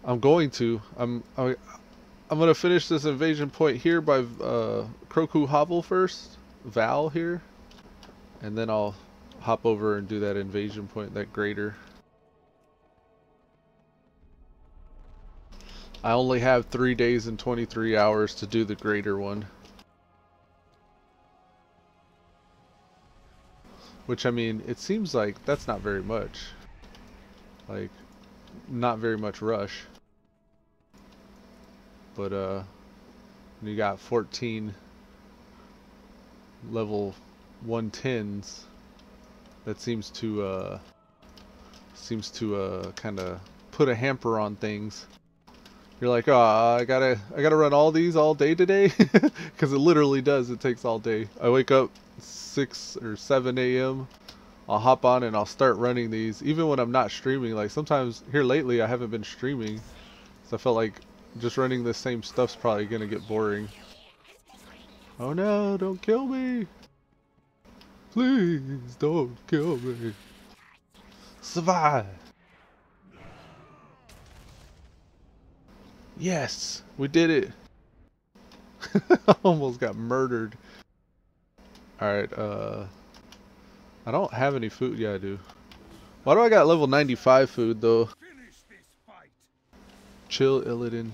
I'm going to. I'm gonna finish this invasion point here by Crokul Hovel first. Val here. And then I'll hop over and do that invasion point, that greater. I only have 3 days and 23 hours to do the greater one. Which, I mean, it seems like that's not very much. Like, not very much rush. But, you got 14 level 110s. That seems to kind of put a hamper on things. You're like, oh, I gotta run all these all day today, because it literally does. It takes all day. I wake up 6 or 7 a.m. I'll hop on and I'll start running these, even when I'm not streaming. Like sometimes here lately, I haven't been streaming, so I felt like just running the same stuff's probably gonna get boring. Oh no! Don't kill me! Please don't kill me. Survive. Yes, we did it. Almost got murdered. Alright, I don't have any food. Yeah, I do. Why do I got level 95 food, though? Finish this fight. Chill, Illidan.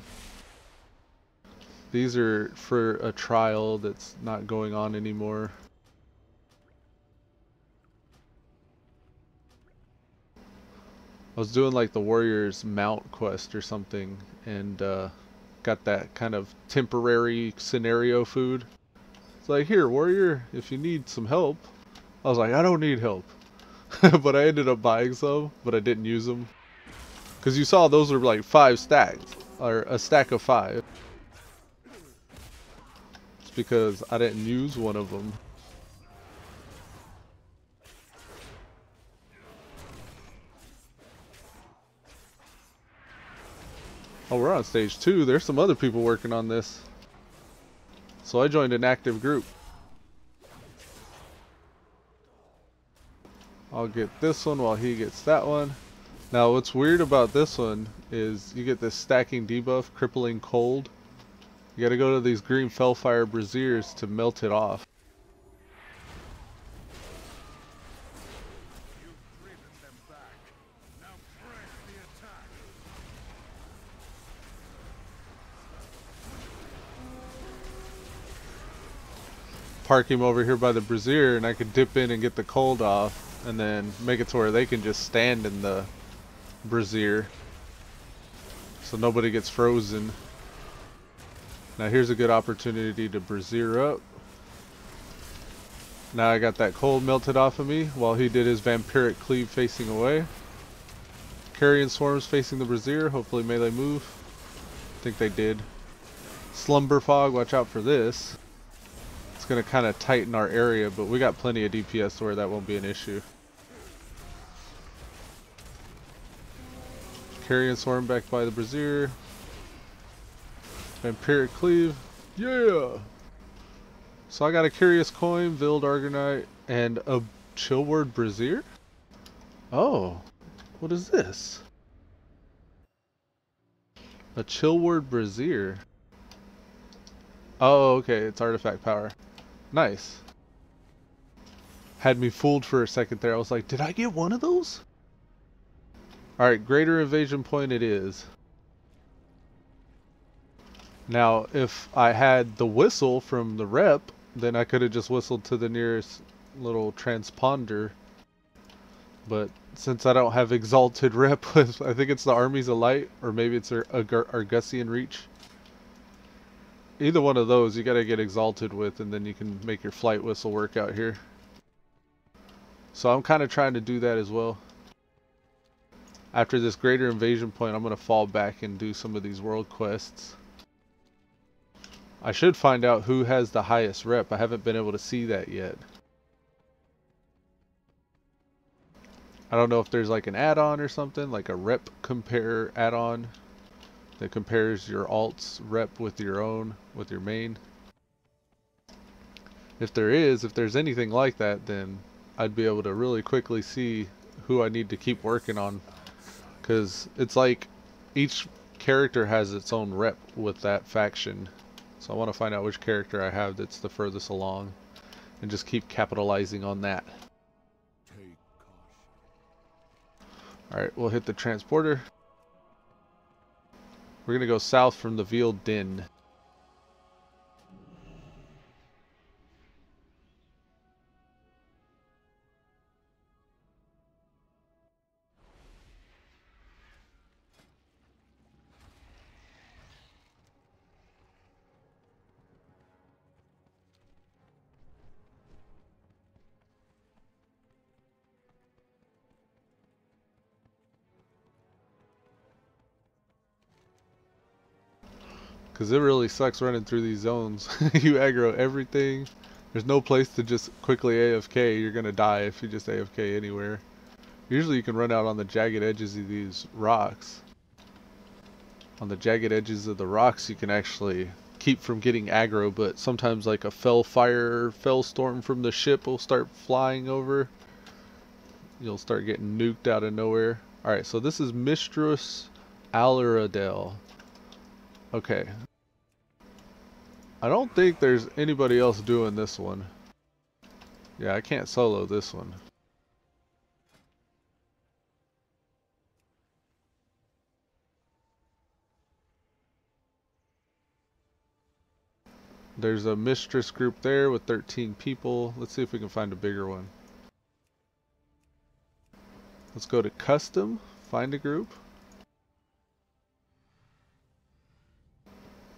These are for a trial that's not going on anymore. I was doing like the Warrior's Mount quest or something, and got that kind of temporary scenario food. It's like, here, Warrior, if you need some help. I was like, I don't need help. But I ended up buying some, but I didn't use them. Because you saw those were like 5 stacks, or a stack of 5. It's because I didn't use one of them. Oh, we're on stage 2. There's some other people working on this. So I joined an active group. I'll get this one while he gets that one. Now what's weird about this one is you get this stacking debuff, crippling cold. You gotta go to these green Fellfire Braziers to melt it off. You've driven them back. Now press the attack. Park him over here by the Brazier and I could dip in and get the cold off and then make it to where they can just stand in the Brazier so nobody gets frozen. Now here's a good opportunity to Brazier up. Now I got that cold melted off of me while he did his vampiric cleave facing away. Carrion swarms facing the Brazier, hopefully melee move. I think they did. Slumber fog, watch out for this. It's gonna kind of tighten our area, but we got plenty of DPS to where that won't be an issue. Carrion swarm back by the Brazier. Vampiric cleave. Yeah! So I got a Curious Coin, Vild Argonite, and a Chillward Brazier? Oh, what is this? A Chillward Brazier. Oh, okay, it's artifact power. Nice. Had me fooled for a second there. I was like, did I get one of those? Alright, greater evasion point it is. Now, if I had the whistle from the rep, then I could have just whistled to the nearest little transponder. But since I don't have exalted rep with, I think it's the Armies of Light, or maybe it's Argusian Reach. Either one of those you gotta get exalted with, and then you can make your flight whistle work out here. So I'm kind of trying to do that as well. After this greater invasion point, I'm gonna fall back and do some of these world quests. I should find out who has the highest rep. I haven't been able to see that yet. I don't know if there's like an add-on or something, like a rep compare add-on that compares your alt's rep with your own, with your main. If there's anything like that, then I'd be able to really quickly see who I need to keep working on. Because it's like each character has its own rep with that faction. So I want to find out which character I have that's the furthest along and just keep capitalizing on that. Alright, we'll hit the transporter. We're going to go south from the Veiled Den. Because it really sucks running through these zones. You aggro everything. There's no place to just quickly AFK. You're going to die if you just AFK anywhere. Usually you can run out on the jagged edges of these rocks. On the jagged edges of the rocks you can actually keep from getting aggro, but sometimes like a fell storm from the ship will start flying over. You'll start getting nuked out of nowhere. Alright, so this is Mistress Alaradel. Okay. I don't think there's anybody else doing this one. Yeah, I can't solo this one. There's a mistress group there with 13 people. Let's see if we can find a bigger one. Let's go to custom, find a group.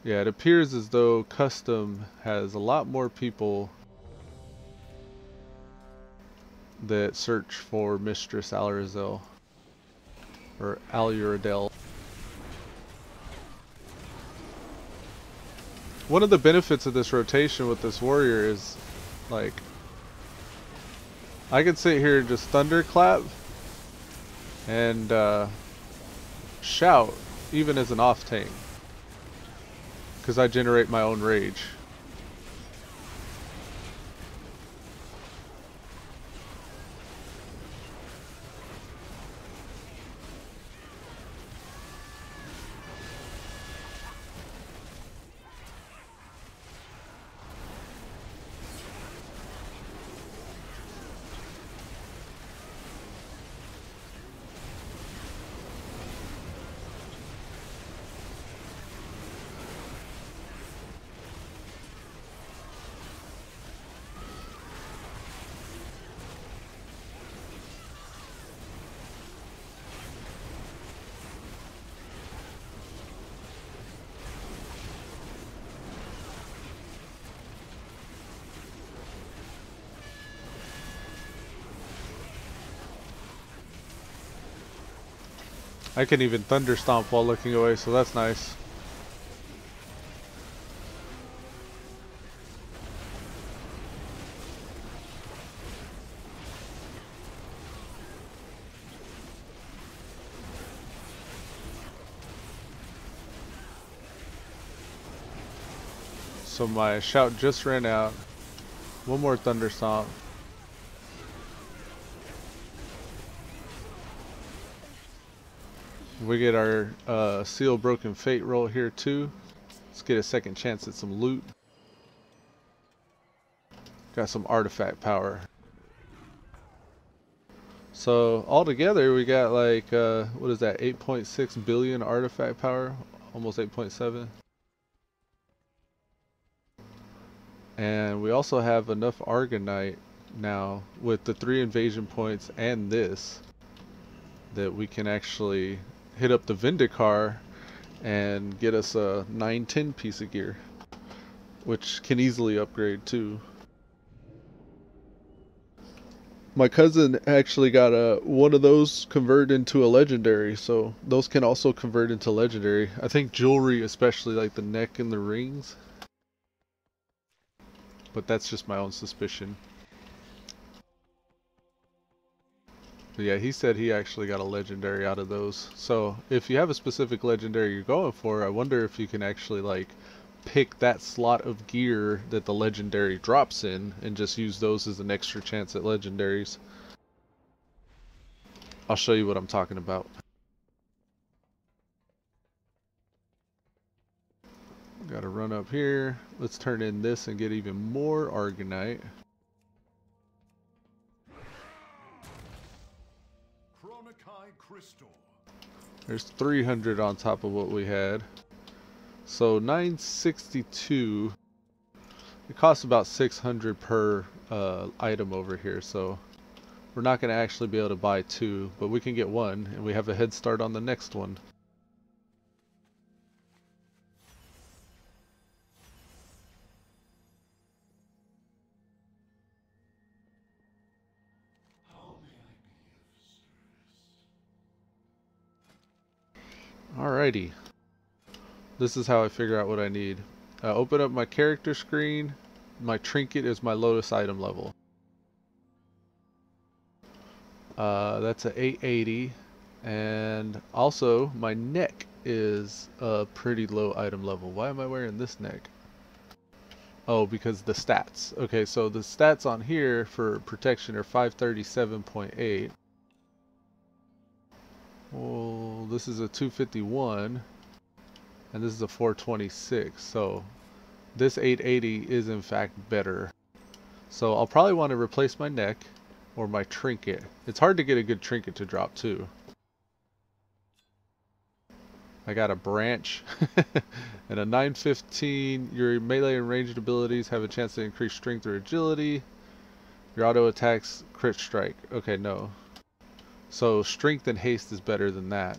Yeah, it appears as though custom has a lot more people that search for Mistress Alarizel or Aluradel. One of the benefits of this rotation with this warrior is, like, I can sit here and just thunderclap and shout even as an off tank, because I generate my own rage. I can even thunder stomp while looking away, so that's nice. So my shout just ran out. One more thunder stomp. We get our Seal Broken Fate roll here too. Let's get a second chance at some loot. Got some artifact power. So altogether we got like, what is that, 8.6 billion artifact power? Almost 8.7. And we also have enough Argonite now with the 3 invasion points and this, that we can actually hit up the Vindicar and get us a 910 piece of gear, which can easily upgrade too. My cousin actually got one of those converted into a legendary, so those can also convert into legendary. I think jewelry, especially like the neck and the rings, but that's just my own suspicion. But yeah, he said he actually got a legendary out of those. So if you have a specific legendary you're going for, I wonder if you can actually like pick that slot of gear that the legendary drops in and just use those as an extra chance at legendaries. I'll show you what I'm talking about. Gotta run up here. Let's turn in this and get even more Argonite. There's 300 on top of what we had. So 962. It costs about 600 per item over here, so we're not going to actually be able to buy 2, but we can get 1, and we have a head start on the next one. Alrighty. This is how I figure out what I need. Open up my character screen. My trinket is my Lotus item level. That's a 880. And also my neck is a pretty low item level. Why am I wearing this neck? Oh, because the stats. Okay, so the stats on here for protection are 537.8. Well, this is a 251. and this is a 426. So this 880 is in fact better. So I'll probably want to replace my neck or my trinket. It's hard to get a good trinket to drop too. I got a branch and a 915. Your melee and ranged abilities have a chance to increase strength or agility. Your auto attacks crit strike. Okay, no. So strength and haste is better than that,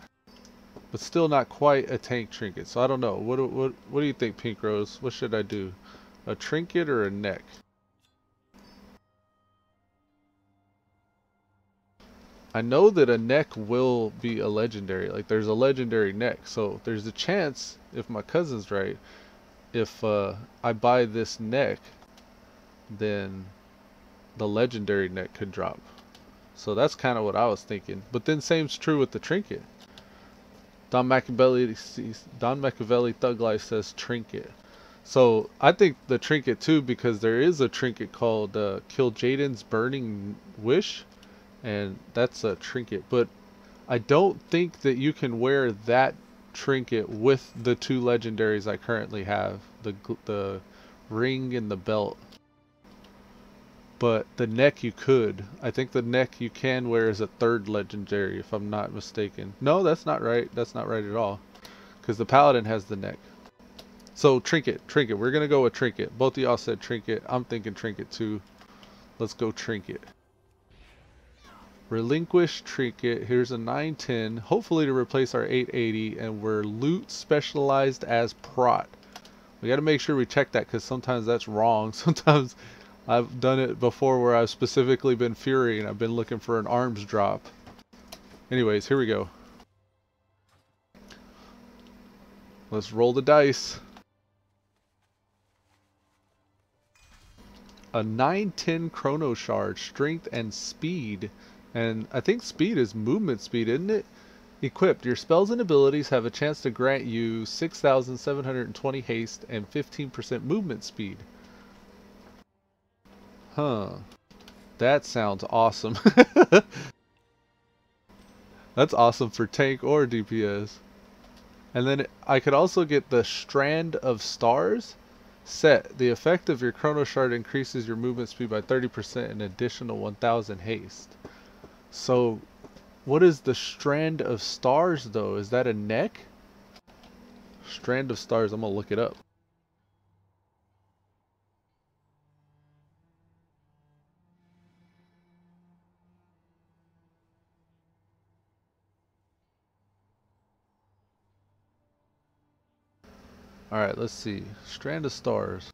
but still not quite a tank trinket. So I don't know. What do you think, Pink Rose? What should I do? A trinket or a neck? I know that a neck will be a legendary. Like there's a legendary neck, so there's a chance, if my cousin's right, if I buy this neck, then the legendary neck could drop. So that's kind of what I was thinking. But then same's true with the trinket. Don Machiavelli Thug Life says trinket. So I think the trinket too, because there is a trinket called Kill Jaden's Burning Wish, and that's a trinket. But I don't think that you can wear that trinket with the two legendaries I currently have, the ring and the belt. But the neck you could. I think the neck you can wear as a third legendary, if I'm not mistaken. No, that's not right. That's not right at all. Because the paladin has the neck. So trinket. We're going to go with trinket. Both of y'all said trinket. I'm thinking trinket too. Let's go trinket. Relinquish trinket. Here's a 910. Hopefully to replace our 880. And we're loot specialized as prot. We got to make sure we check that, because sometimes that's wrong. Sometimes I've done it before where I've specifically been Fury and I've been looking for an arms drop. Anyways, here we go. Let's roll the dice. A 910 Chrono Shard, strength and speed. And I think speed is movement speed, isn't it? Equipped. Your spells and abilities have a chance to grant you 6,720 haste and 15% movement speed. Huh. That sounds awesome. That's awesome for tank or DPS. And then I could also get the Strand of Stars set. The effect of your Chrono Shard increases your movement speed by 30% and additional 1,000 haste. So, what is the Strand of Stars though? Is that a neck? Strand of Stars, I'm gonna look it up. Alright, let's see. Strand of Stars.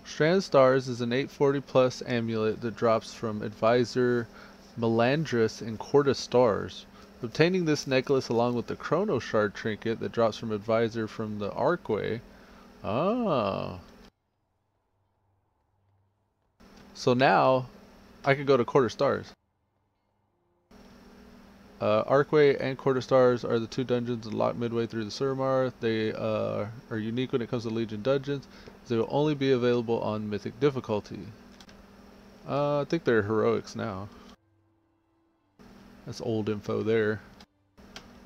Strand of Stars is an 840 plus amulet that drops from Advisor Melandris and Court of Stars. Obtaining this necklace along with the Chrono Shard trinket that drops from Advisor from the Archway. Ah. So now I could go to Court of Stars. Archway and Court of Stars are the two dungeons unlocked midway through the Suramar. They are unique when it comes to Legion dungeons. They will only be available on Mythic difficulty. I think they're heroics now. That's old info there.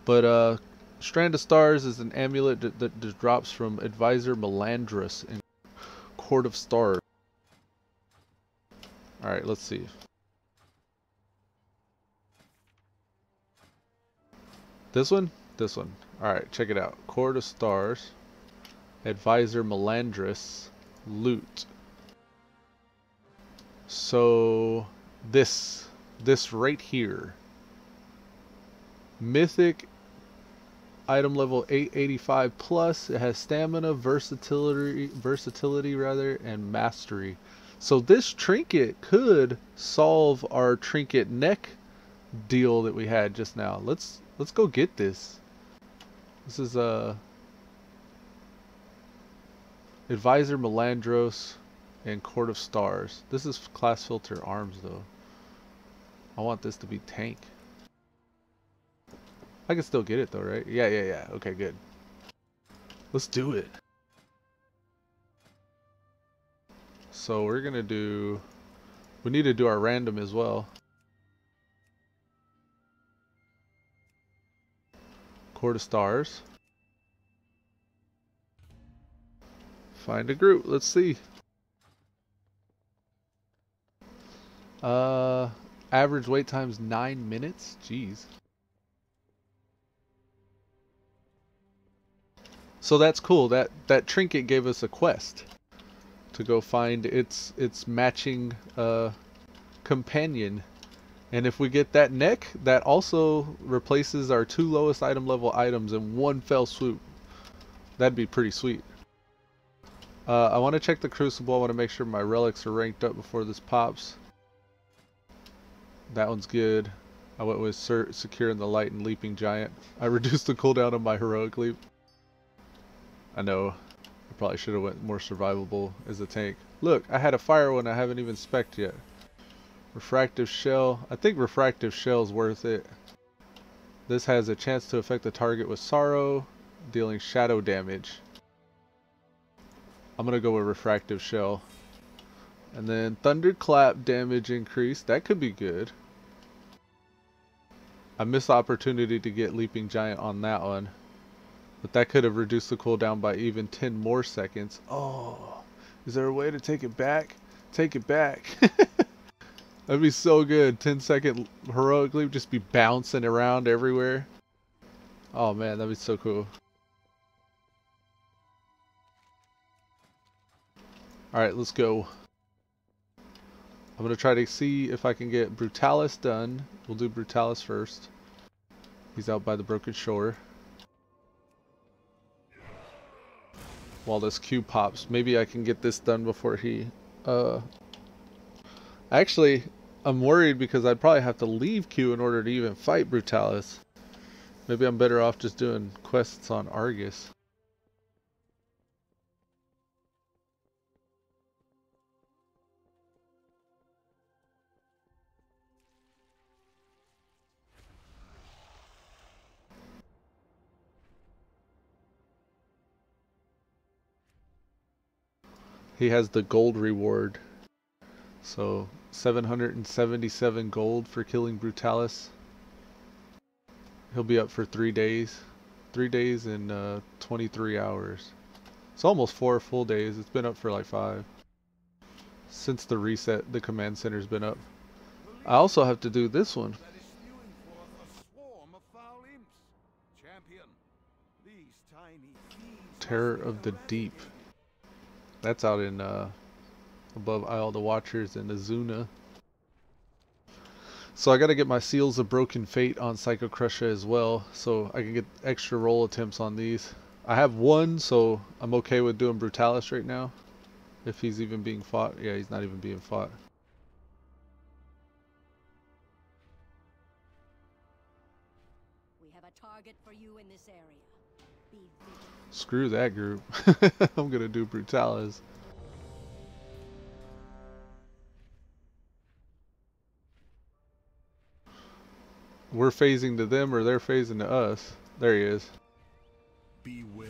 But Strand of Stars is an amulet that drops from Advisor Melandris in Court of Stars. Alright, let's see. This one? This one. Alright, check it out. Court of Stars. Advisor Melandris. Loot. So, this right here. Mythic item level 885 plus. It has stamina, versatility rather, and mastery. So this trinket could solve our trinket neck deal that we had just now. Let's go get this. This is Advisor Melandros and Court of Stars. This is class filter arms though. I want this to be tank. I can still get it though, right? Yeah. Okay, good. Let's do it. So we're gonna do, we need to do our random as well. Court of Stars. Find a group, let's see. Average wait time's 9 minutes? Jeez. So that's cool. That trinket gave us a quest to go find its matching companion. And if we get that neck, that also replaces our 2 lowest item level items in one fell swoop. That'd be pretty sweet. I want to check the crucible. I want to make sure my relics are ranked up before this pops. That one's good. I went with Secure in the Light and Leaping Giant. I reduced the cooldown of my heroic leap. I know. I probably should have went more survivable as a tank. Look, I had a fire one I haven't even spec'd yet. Refractive Shell. I think Refractive Shell's worth it. This has a chance to affect the target with sorrow, dealing shadow damage. I'm gonna go with Refractive Shell. And then Thunderclap damage increase. That could be good. I missed the opportunity to get Leaping Giant on that one. But that could have reduced the cooldown by even 10 more seconds. Oh, is there a way to take it back? Take it back. That'd be so good. 10-second heroic leap, just be bouncing around everywhere. Oh man, that'd be so cool. Alright, let's go. I'm going to try to see if I can get Brutalis done. We'll do Brutalis first. He's out by the broken shore. While this Q pops, maybe I can get this done before he... Actually, I'm worried because I'd probably have to leave Q in order to even fight Brutalis. Maybe I'm better off just doing quests on Argus. He has the gold reward. So 777 gold for killing Brutalis. He'll be up for 3 days. 3 days and 23 hours. It's almost 4 full days. It's been up for like 5. Since the reset, the command center's been up. I also have to do this one. Terror of the Deep. That's out in above Isle of the Watchers in Azuna. So I gotta get my Seals of Broken Fate on Psycocrusha as well, so I can get extra roll attempts on these. I have one, so I'm okay with doing Brutalis right now. If he's even being fought. Yeah, he's not even being fought. We have a target for you in this area. Be vigilant. Screw that group. I'm gonna do Brutalis. We're phasing to them or they're phasing to us. There he is. Beware.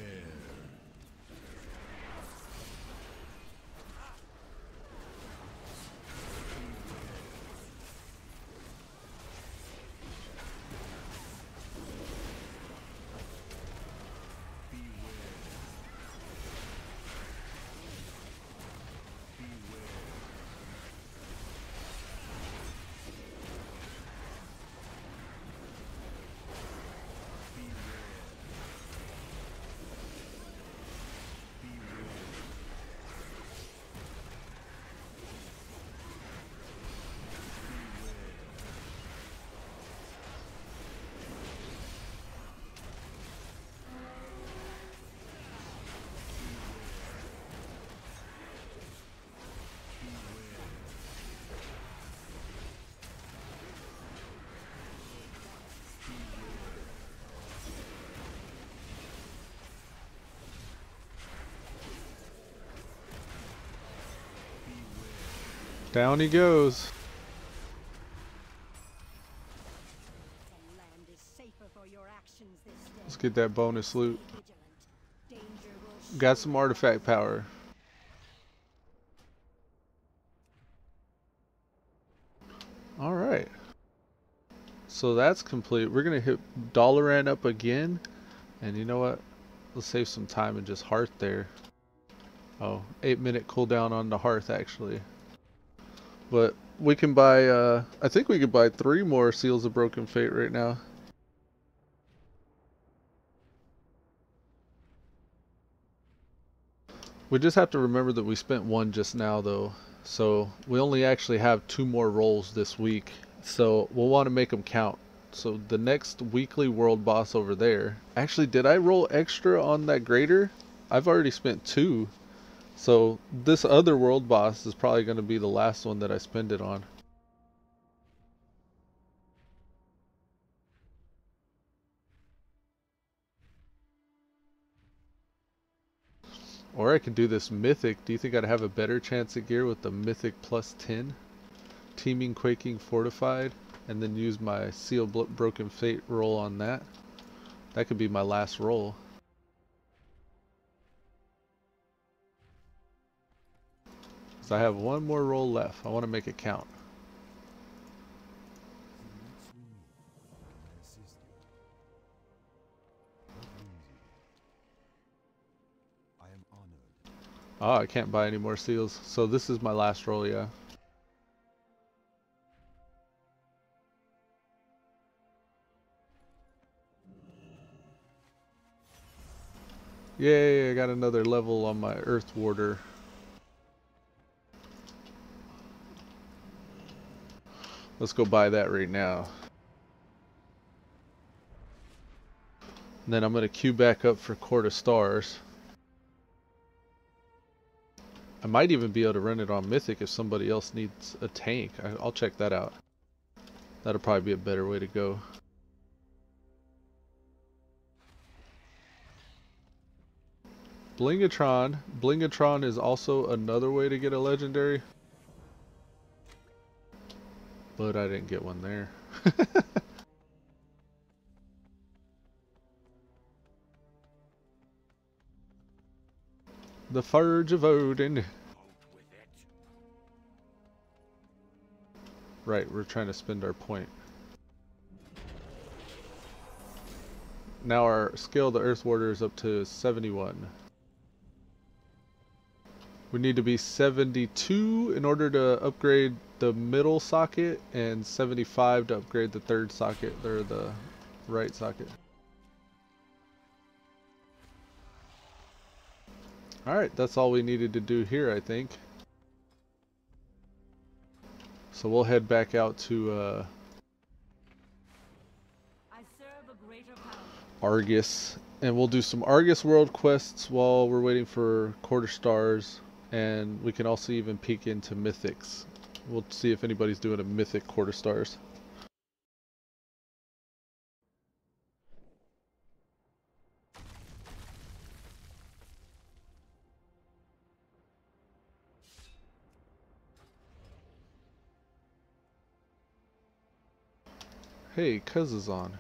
Down he goes. The land is safer for your actions this day. Let's get that bonus loot. Be vigilant. Danger will Got some artifact power. So that's complete. We're gonna hit Dalaran up again, and you know what? Let's save some time and just Hearth there. Oh, 8-minute cooldown on the Hearth actually. But we can buy, I think we could buy 3 more Seals of Broken Fate right now. We just have to remember that we spent 1 just now though. So we only actually have 2 more rolls this week. So we'll want to make them count. So the next weekly world boss over there. Actually, did I roll extra on that grader? I've already spent 2. So this other world boss is probably going to be the last one that I spend it on. Or I could do this mythic. Do you think I'd have a better chance at gear with the mythic plus 10? Teeming, Quaking, Fortified, and then use my Seal Broken Fate roll on that. That could be my last roll. So I have 1 more roll left. I want to make it count. Oh, I can't buy any more seals. So this is my last roll, yeah. Yay, I got another level on my Earth Warder. Let's go buy that right now. And then I'm going to queue back up for Court of Stars. I might even be able to run it on Mythic if somebody else needs a tank. I'll check that out. That'll probably be a better way to go. Blingatron. Blingatron is also another way to get a legendary. But I didn't get one there. The Forge of Odin. Right, we're trying to spend our point. Now our skill of the Earth Warder is up to 71. We need to be 72 in order to upgrade the middle socket and 75 to upgrade the third socket, or the right socket. Alright, that's all we needed to do here, I think. So we'll head back out to Argus, and we'll do some Argus world quests while we're waiting for Quarter Stars, and we can also even peek into Mythics. We'll see if anybody's doing a Mythic Quarter Stars. Hey, Coz is on.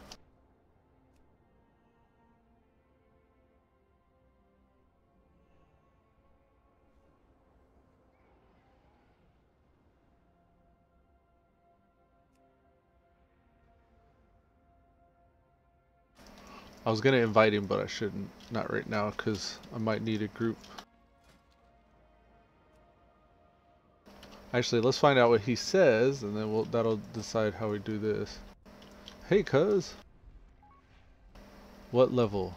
I was gonna invite him, but I shouldn't. Not right now, because I might need a group. Actually, let's find out what he says, and then that'll decide how we do this. Hey, Coz. What level?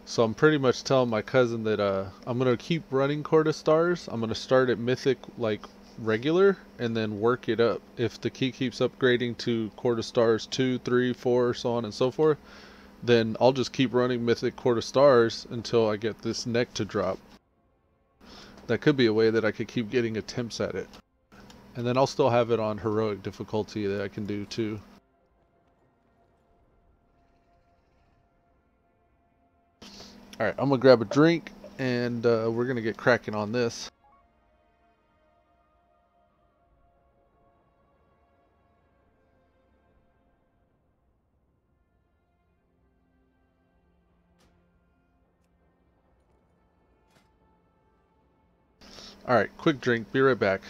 So I'm pretty much telling my cousin that I'm gonna keep running Court of Stars. I'm gonna start at Mythic like regular and then work it up. If the key keeps upgrading to Court of Stars 2, 3, 4, so on and so forth, then I'll just keep running Mythic Court of Stars until I get this neck to drop. That could be a way that I could keep getting attempts at it. And then I'll still have it on heroic difficulty that I can do too. Alright, I'm gonna grab a drink and we're gonna get cracking on this. Alright, quick drink, be right back.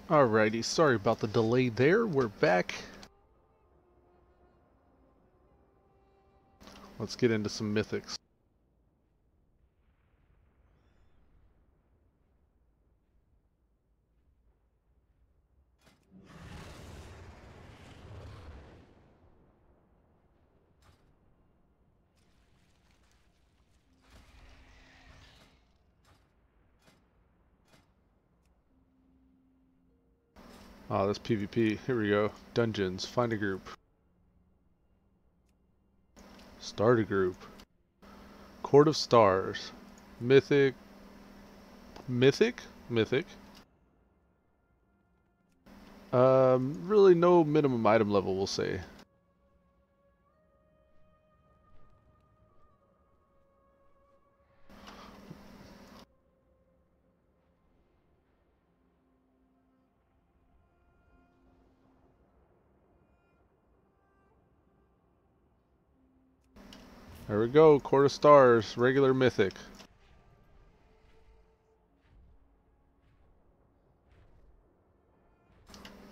Alrighty, sorry about the delay there. We're back. Let's get into some mythics. Oh, that's PvP. Here we go. Dungeons. Find a group. Start a group. Court of Stars. Mythic. Mythic? Mythic. Really no minimum item level, we'll say. There we go. Court of Stars. Regular Mythic.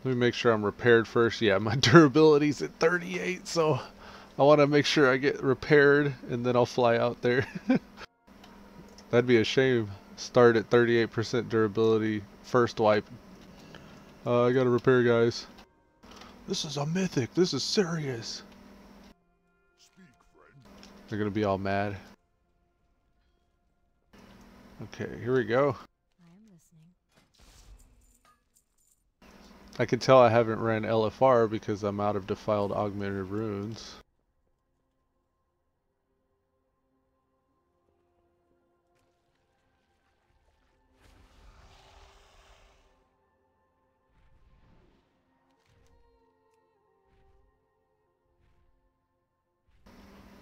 Let me make sure I'm repaired first. Yeah, my durability's at 38, so I want to make sure I get repaired, and then I'll fly out there. That'd be a shame. Start at 38% durability, first wipe. I gotta repair, guys. This is a mythic. This is serious. Speak, friend. They're gonna be all mad. Okay, here we go. I am listening. I can tell I haven't ran LFR because I'm out of defiled augmented runes.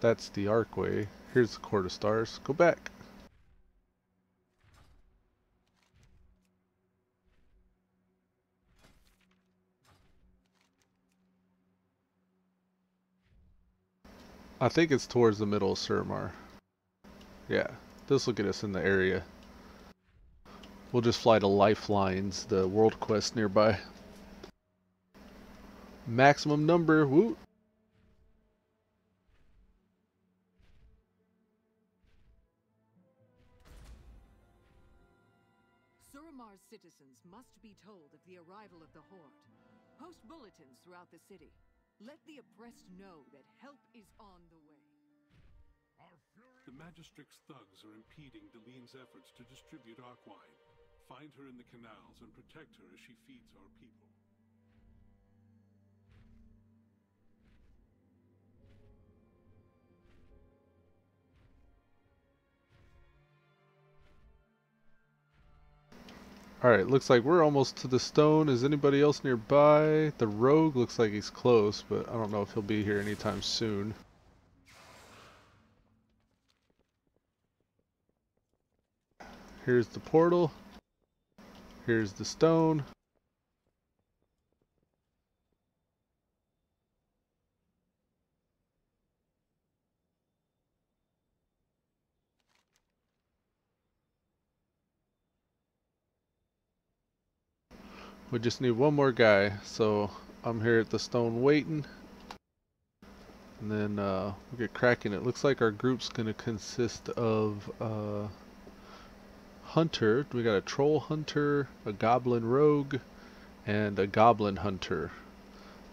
That's the Archway. Here's the Court of Stars. Go back. I think it's towards the middle of Suramar. Yeah, this will get us in the area. We'll just fly to Lifelines, the world quest nearby. Maximum number, woo! Suramar's citizens must be told of the arrival of the Horde. Post bulletins throughout the city. Let the oppressed know that help is on the way. The Magistrix thugs are impeding Delene's efforts to distribute Arkwine. Find her in the canals and protect her as she feeds our people. Alright, looks like we're almost to the stone. Is anybody else nearby? The rogue looks like he's close, but I don't know if he'll be here anytime soon. Here's the portal. Here's the stone. We just need one more guy, so I'm here at the stone waiting. And then we'll get cracking. It looks like our group's gonna consist of hunter. We got a troll hunter, a goblin rogue, and a goblin hunter.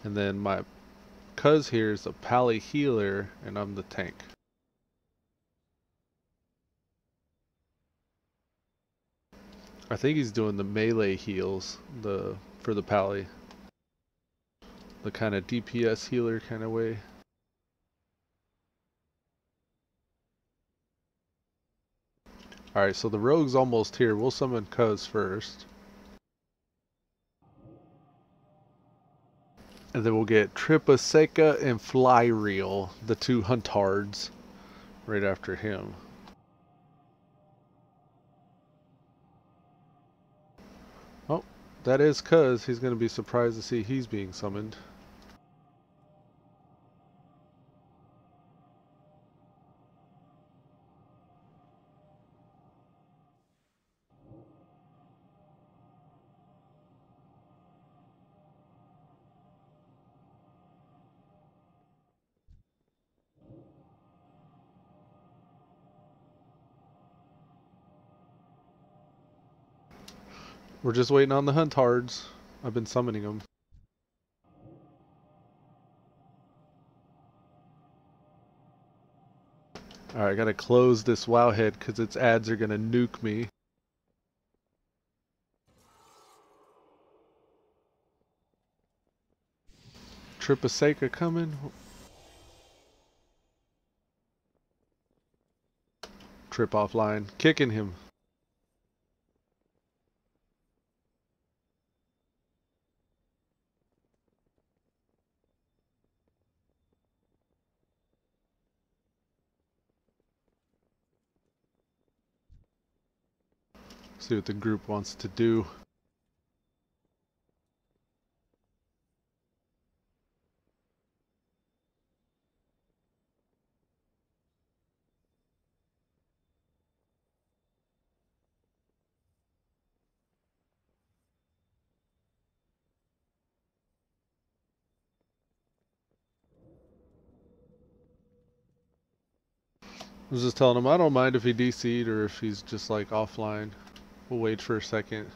And then my cuz here is a pally healer, and I'm the tank. I think he's doing the melee heals for the pally. The kind of DPS healer kind of way. Alright, so the rogue's almost here. We'll summon Coz first. And then we'll get Tripaseca and Flyreel, the two huntards, right after him. Oh, that is Coz. He's going to be surprised to see he's being summoned. We're just waiting on the huntards. I've been summoning them. Alright, I gotta close this wowhead because its ads are gonna nuke me. Trip of Sake are coming. Trip offline. Kicking him. See what the group wants to do. I was just telling him I don't mind if he DC'd or if he's just like offline. We'll wait for a second.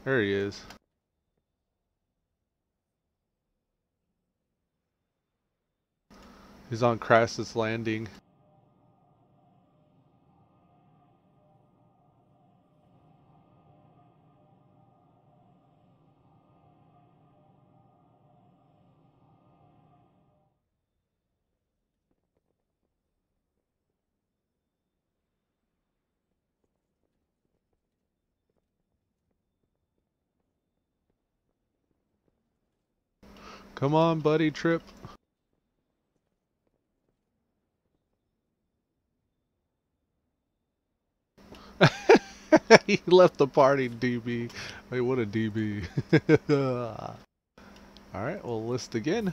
There he is. He's on Crassus Landing. Come on, buddy, Trip. He left the party, DB. Wait, what a DB. Alright, we'll list again.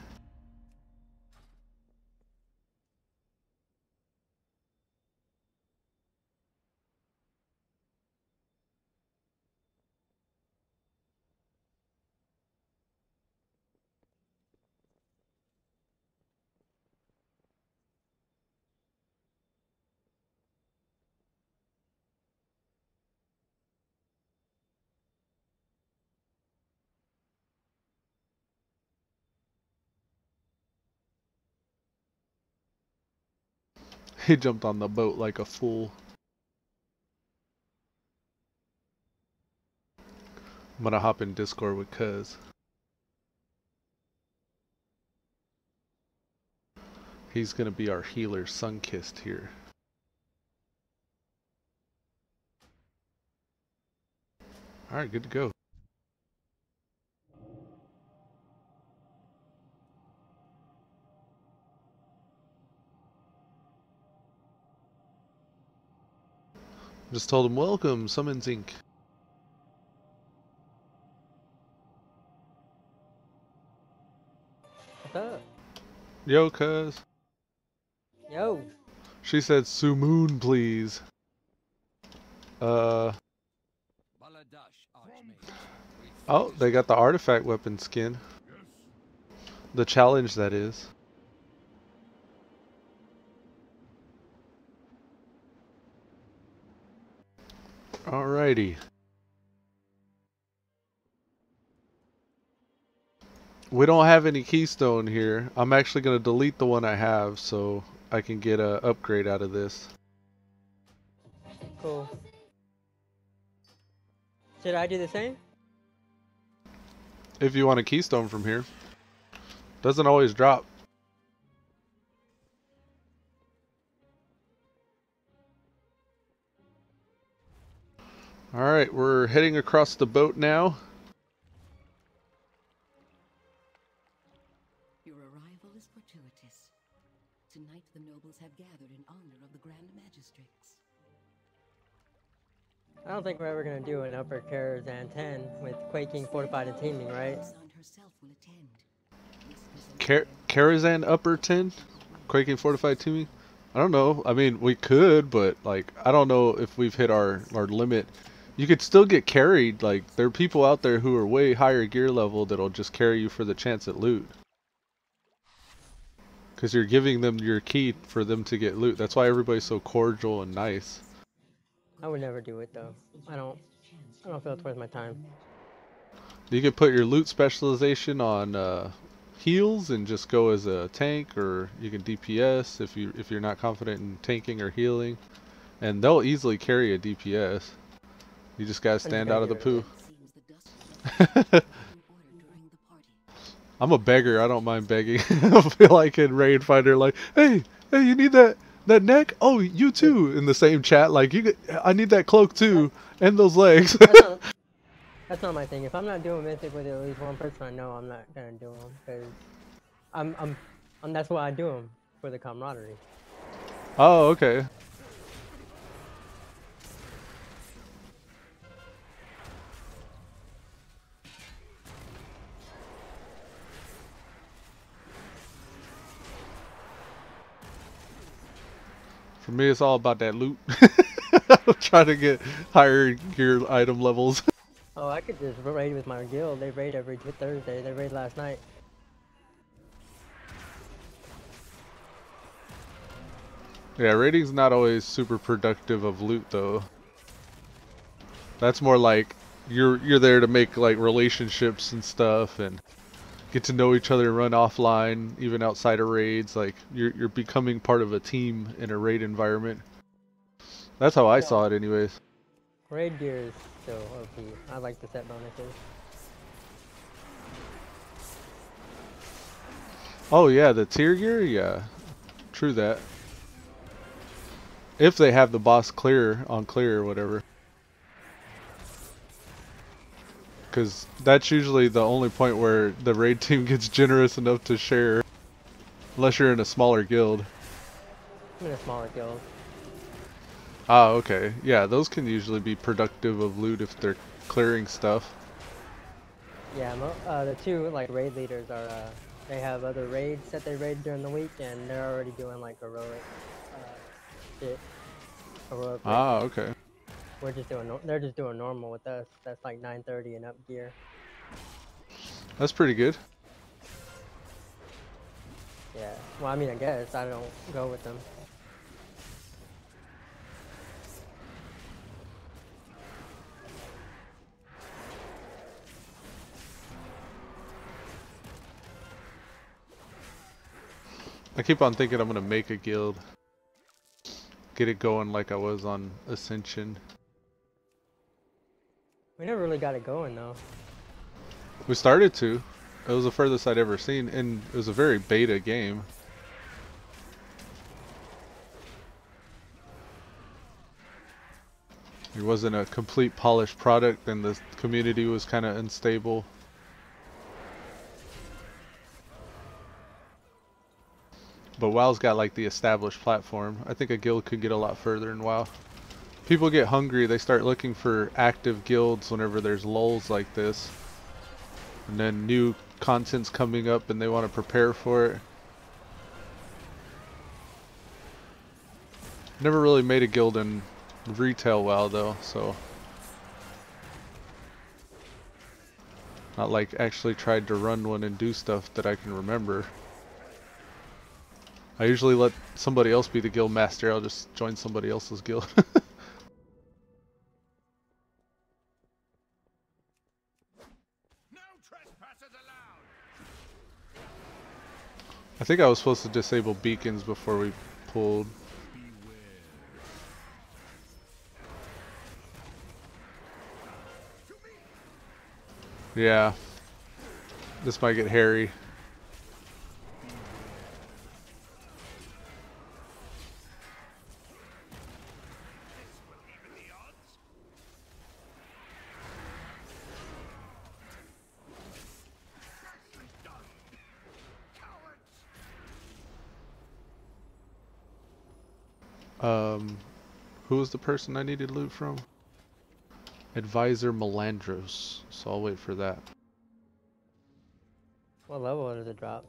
He jumped on the boat like a fool. I'm gonna hop in Discord with Coz. He's gonna be our healer, Sunkissed here. Alright, good to go. Just told him, welcome, Summons Inc. What's up? Yo, Coz. Yo. She said, Sumoon, please. Oh, they got the artifact weapon skin. The challenge, that is. Alrighty. We don't have any keystone here. I'm actually going to delete the one I have so I can get a upgrade out of this. Cool. Should I do the same? If you want a keystone from here. Doesn't always drop. Alright, we're heading across the boat now. Your arrival is fortuitous. Tonight the nobles have gathered in honor of the Grand Magistrix. I don't think we're ever going to do an upper Karazhan 10 with Quaking, Fortified, and Teeming, right? Herself will attend. Karazhan upper 10? Quaking, Fortified, Teeming? I don't know. I mean, we could, but like, I don't know if we've hit our limit. You could still get carried. Like, there are people out there who are way higher gear level that'll just carry you for the chance at loot. Because you're giving them your key for them to get loot. That's why everybody's so cordial and nice. I would never do it though. I don't feel it's worth my time. You could put your loot specialization on heals and just go as a tank, or you can DPS if you're not confident in tanking or healing, and they'll easily carry a DPS. You just gotta stand out of the poo. I'm a beggar. I don't mind begging. I feel like in Raid Fighter, like, hey, you need that neck? Oh, you too. In the same chat, like, I need that cloak too, and those legs. That's not my thing. If I'm not doing Mythic with at least one person, I know I'm not gonna do them because that's why I do them, for the camaraderie. Oh, okay. For me, it's all about that loot. I'm trying to get higher gear item levels. Oh, I could just raid with my guild. They raid every Thursday. They raid last night. Yeah, raiding's not always super productive of loot though. That's more like you're there to make like relationships and stuff and get to know each other, run offline, even outside of raids. Like you're becoming part of a team in a raid environment. That's how I saw it anyways. Raid gear is still OP. I like the set bonuses. Oh yeah, the tier gear, yeah. True that. If they have the boss clear on clear or whatever. Because that's usually the only point where the raid team gets generous enough to share. Unless you're in a smaller guild. I'm in a smaller guild. Ah, okay. Yeah, those can usually be productive of loot if they're clearing stuff. Yeah, the two like raid leaders are they have other raids that they raid during the week, and they're already doing like heroic shit. Heroic Ah, raids. okay. We're just doing they're just doing normal with us. That's like 930 and up gear. That's pretty good. Yeah. Well, I mean, I guess I don't go with them. I keep on thinking I'm gonna make a guild. Get it going like I was on Ascension. We never really got it going though. We started to. It was the furthest I'd ever seen, and it was a very beta game. It wasn't a complete polished product, and the community was kind of unstable. But WoW's got like the established platform. I think a guild could get a lot further in WoW. People get hungry, they start looking for active guilds whenever there's lulls like this. And then new content's coming up and they want to prepare for it. Never really made a guild in retail WoW though, so not like actually tried to run one and do stuff that I can remember. I usually let somebody else be the guild master. I'll just join somebody else's guild. No trespassers allowed. I think I was supposed to disable beacons before we pulled. Yeah. This might get hairy. Who was the person I needed loot from? Advisor Melandros. So I'll wait for that. What level does it drop?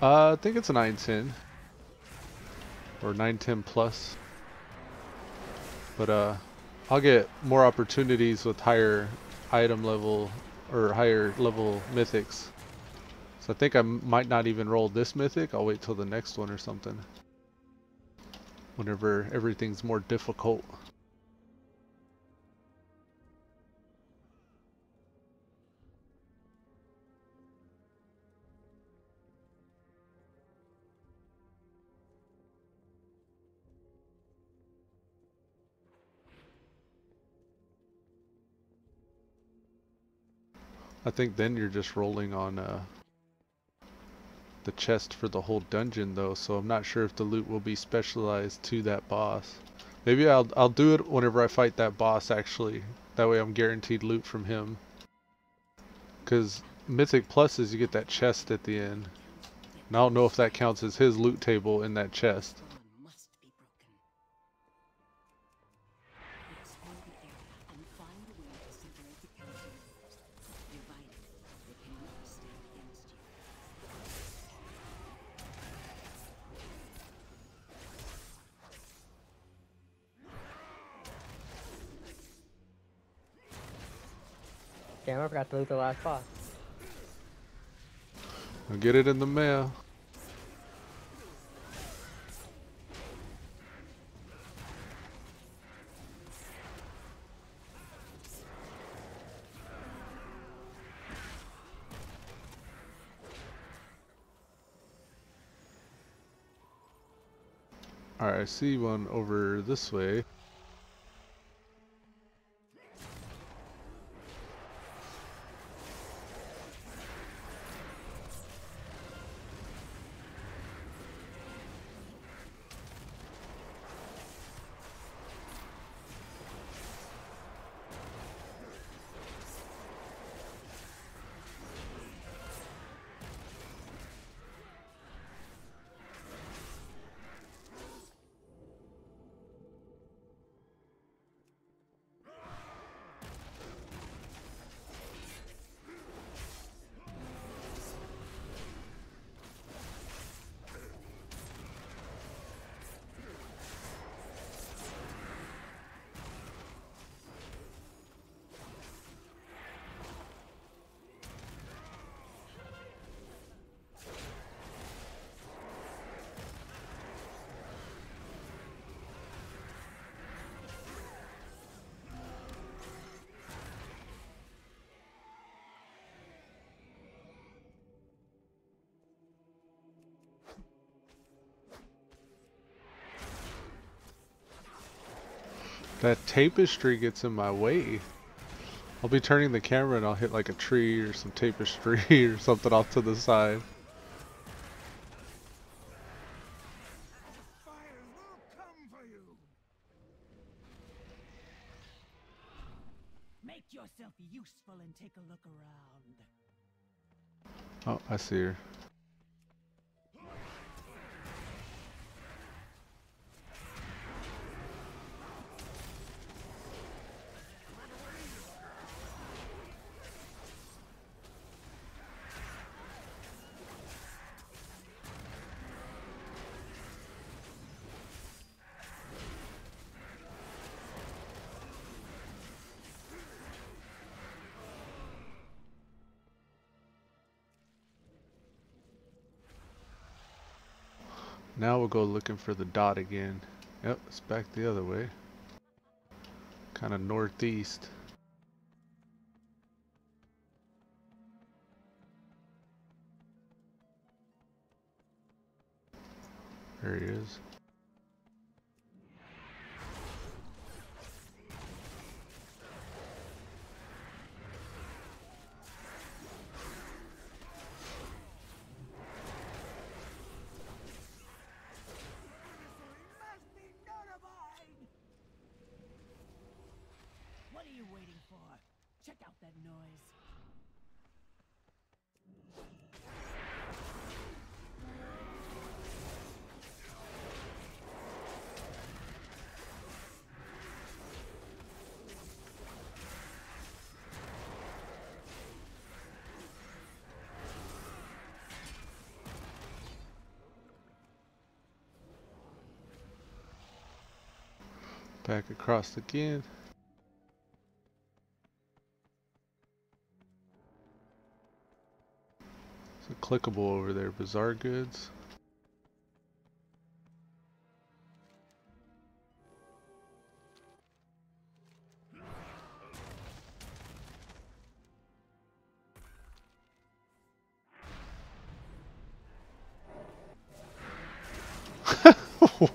I think it's a 910. Or 910 plus. But I'll get more opportunities with higher item level or higher level mythics. So I think I might not even roll this mythic. I'll wait till the next one or something. Whenever everything's more difficult. I think then you're just rolling on the chest for the whole dungeon though, so I'm not sure if the loot will be specialized to that boss. Maybe I'll do it whenever I fight that boss actually. That way I'm guaranteed loot from him. Cause Mythic Plus is you get that chest at the end. And I don't know if that counts as his loot table in that chest. Bond must be broken. Explore the area and find a way to separate the countermeasures. Divided, they can never stand against you. Damn, I forgot to loot the last boss. I'll get it in the mail. Alright, I see one over this way. That tapestry gets in my way. I'll be turning the camera and I'll hit like a tree or some tapestry or something off to the side. Fire will come for you. Make yourself useful and take a look around. Oh, I see her. Now we'll go looking for the dot again. Yep, it's back the other way. Kind of northeast. There he is. Must be notified! What are you waiting for? Check out that noise. Back across again. It's a clickable over there. Bizarre goods.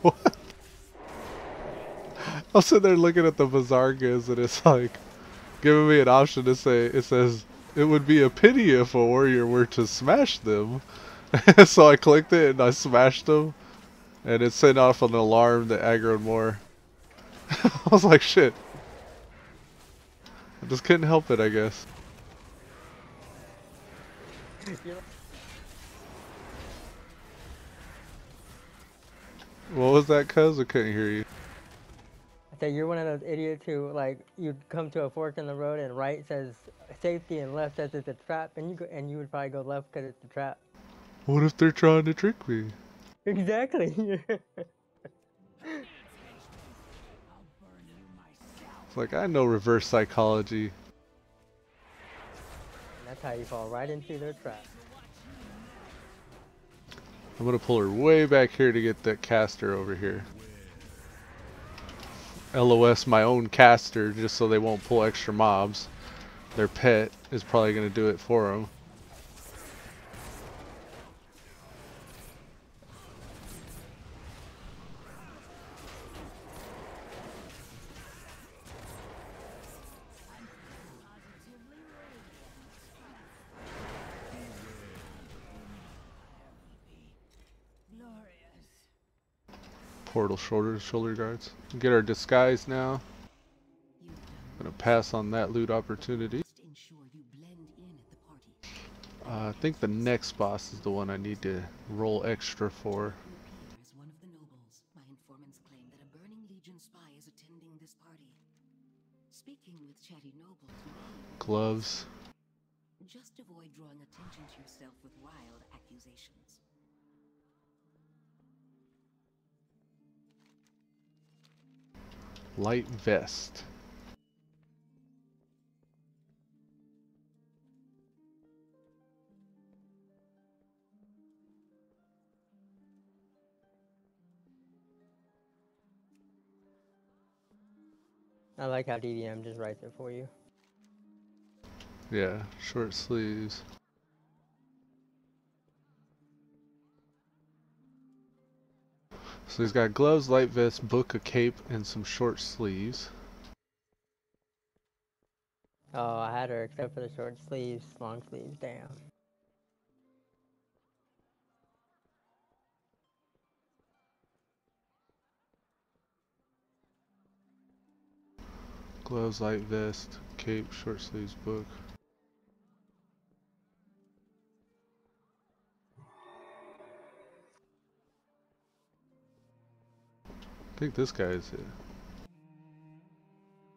What? I'm sitting there looking at the bizarre goods and it's like giving me an option to say, it says it would be a pity if a warrior were to smash them. So I clicked it and I smashed them, and it sent off an alarm that aggroed more. I was like, shit. I just couldn't help it, I guess. What was that, cuz? I couldn't hear you. I said you're one of those idiots who, like, you'd come to a fork in the road and right says safety and left says it's a trap, and you would probably go left because it's a trap. What if they're trying to trick me? Exactly. It's like, I know reverse psychology. That's how you fall right into their trap. I'm gonna pull her way back here to get that caster over here. LOS my own caster just so they won't pull extra mobs. Their pet is probably gonna do it for them. Portal shoulder guards. Get our disguise now. Gonna pass on that loot opportunity. I think the next boss is the one I need to roll extra for. As one of the nobles, my informants claim that a Burning Legion spy is attending this party. Speaking with chatty nobles, Gloves. just avoid drawing attention to yourself with wild accusations. Light vest. I like how DDM just writes it for you. Yeah, short sleeves. So he's got gloves, light vest, book, a cape, and some short sleeves. Oh, I had her except for the short sleeves, long sleeves, damn. Gloves, light vest, cape, short sleeves, book. I think this guy is it.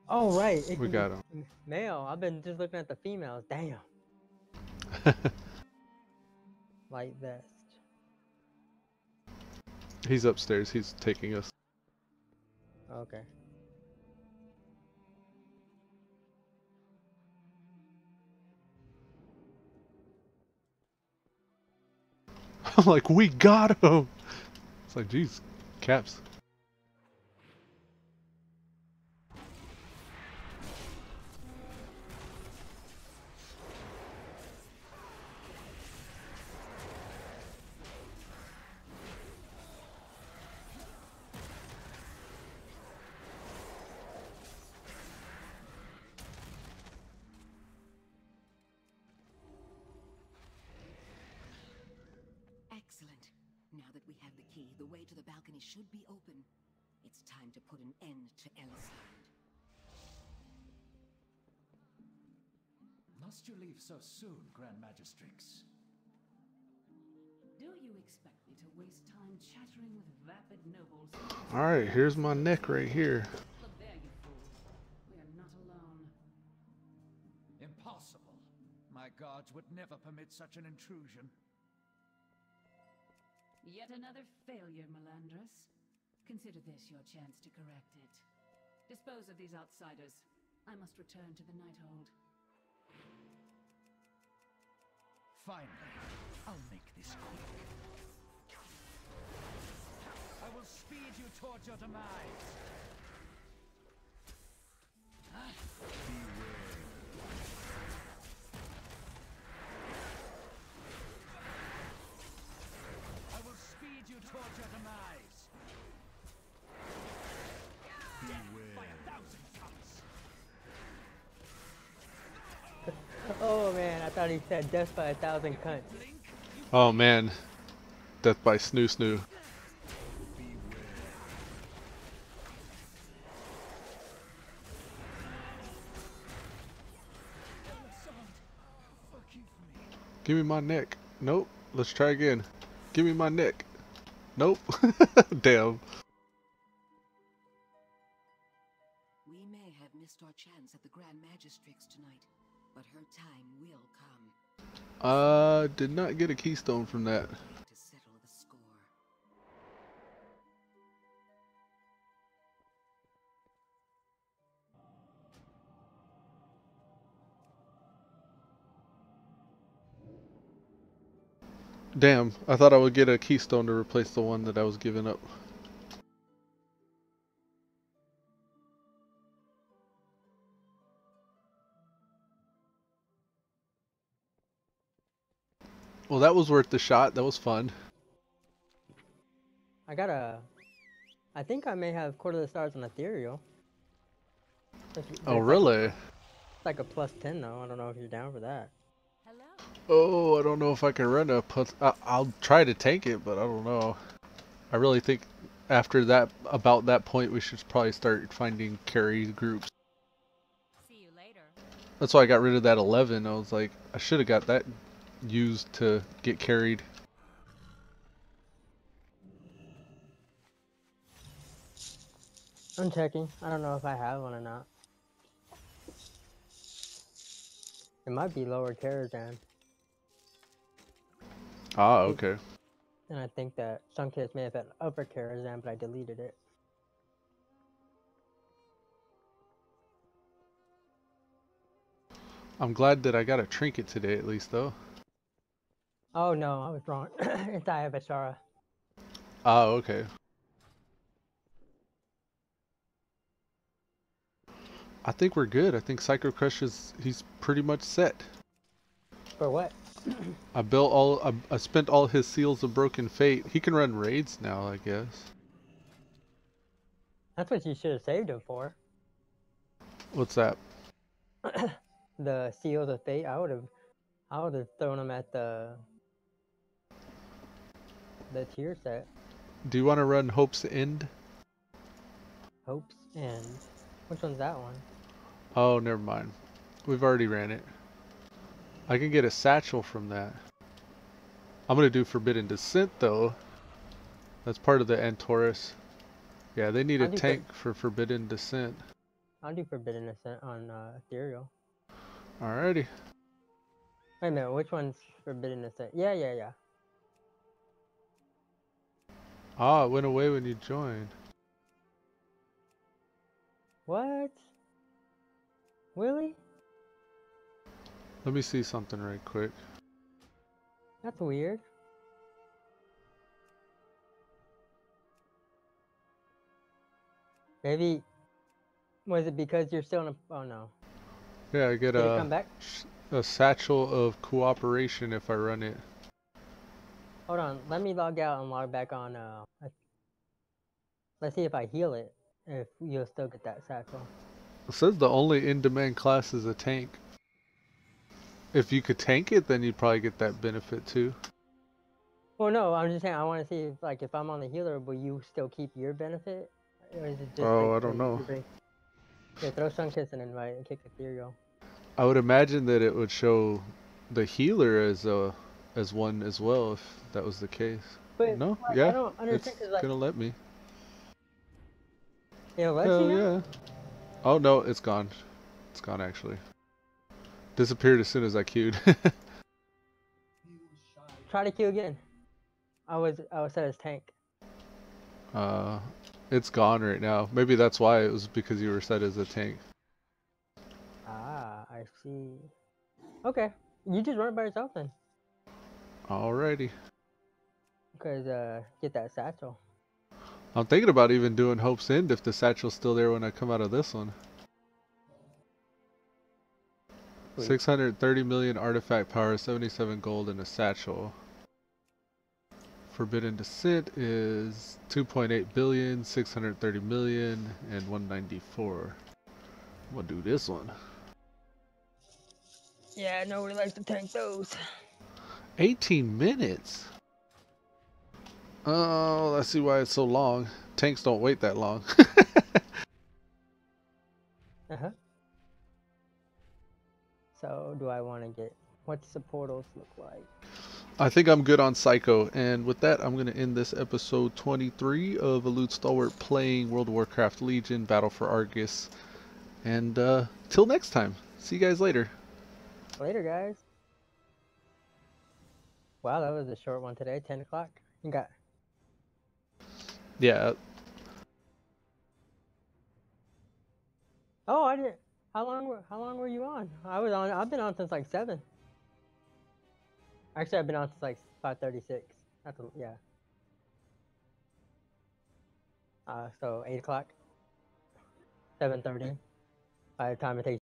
Oh, right. We got him. Male. I've been just looking at the females. Damn. Light vest. He's upstairs. He's taking us. Okay. I'm like, we got him! It's like, geez, Caps. Excellent. Now that we have the key, the way to the balcony should be open. It's time to put an end to Elisand. Must you leave so soon, Grand Magistrix? Do you expect me to waste time chattering with vapid nobles? Alright, here's my neck right here. Look there, you fools. We are not alone. Impossible. My guards would never permit such an intrusion. Yet another failure, Melandrus. Consider this your chance to correct it. Dispose of these outsiders. I must return to the Nighthold. Finally, I'll make this quick. I will speed you towards your demise. I will speed you towards your demise. Death by 1,000 cuts. Oh man. thought he said death by 1,000 cunts. Oh man, death by snoo snoo. Give me my neck. Nope. Let's try again. Give me my neck. Nope. Damn. We may have missed our chance at the Grand Magistrix tonight, but her time will come. Did not get a keystone from that. To settle the score. Damn, I thought I would get a keystone to replace the one that I was giving up. Well, that was worth the shot. That was fun. I think I may have Court of the Stars on Ethereal. Oh, really? It's like a +10 though. I don't know if you're down for that. Oh, I don't know if I can run a plus. I'll try to take it, but I don't know. I really think after that, about that point, we should probably start finding carry groups. See you later. That's why I got rid of that 11. I was like, I should have got that used to get carried. I'm checking. I don't know if I have one or not. It might be lower Karazhan. Ah, okay. And I think that some kids may have had upper Karazhan, but I deleted it. I'm glad that I got a trinket today, at least, though. Oh no, I was wrong. It's Ayabashara. Ah, okay. I think we're good. I think Psycocrusha he's pretty much set. For what? I spent all his Seals of Broken Fate. He can run raids now, I guess. That's what you should have saved him for. What's that? The Seals of Fate. I would have thrown him at the tier set. Do you want to run Hope's End? Hope's End. Which one's that one? Oh, never mind. We've already ran it. I can get a satchel from that. I'm gonna do Forbidden Descent though. That's part of the Antorus. Yeah, they need a tank for Forbidden Descent. I'll do Forbidden Descent on Ethereal. Alrighty. Wait a minute, which one's Forbidden Descent? Yeah. Ah, it went away when you joined. What? Really? Let me see something right quick. That's weird. Maybe, was it because you're still in a, oh no. Yeah, I get Did it come back? a satchel of cooperation if I run it. Hold on, let me log out and log back on, let's see if I heal it, if you'll still get that satchel. It says the only in-demand class is a tank. If you could tank it, then you'd probably get that benefit too. Well, no, I'm just saying, I want to see if, like, if I'm on the healer, will you still keep your benefit? Or is it just Oh, like, I don't know. Yeah, throw Sunkiss an invite and kick Ethereal. I would imagine that it would show the healer as one as well if that was the case. But, no, like, yeah, I don't understand, it's like, gonna let me. It'll let Hell you now? yeah. Oh no, it's gone. It's gone actually. Disappeared as soon as I queued. Try to queue again. I was set as tank. It's gone right now. Maybe that's why it was because you were set as a tank. Ah, I see. Okay, you just run it by yourself then. Alrighty. Because get that satchel. I'm thinking about even doing Hope's End if the satchel's still there when I come out of this one. Sweet. 630 million artifact power, 77 gold, and a satchel. Forbidden Descent is 2.8 billion, 630 million, and 194. I'm gonna do this one. Yeah, nobody likes to tank those. 18 minutes? Oh, I see why it's so long. Tanks don't wait that long. Uh-huh. So, do I want to get... What's the portals look like? I think I'm good on Psycho, and with that, I'm going to end this episode 23 of Elude Stalwart playing World of Warcraft Legion, Battle for Argus. And till next time, see you guys later. Later, guys. Wow, that was a short one today, 10 o'clock. You got... Yeah, Oh, I didn't... How long were you on? I've been on since like 7. Actually, I've been on since like 5:36. Yeah. So 8 o'clock, 7:30. By the time it takes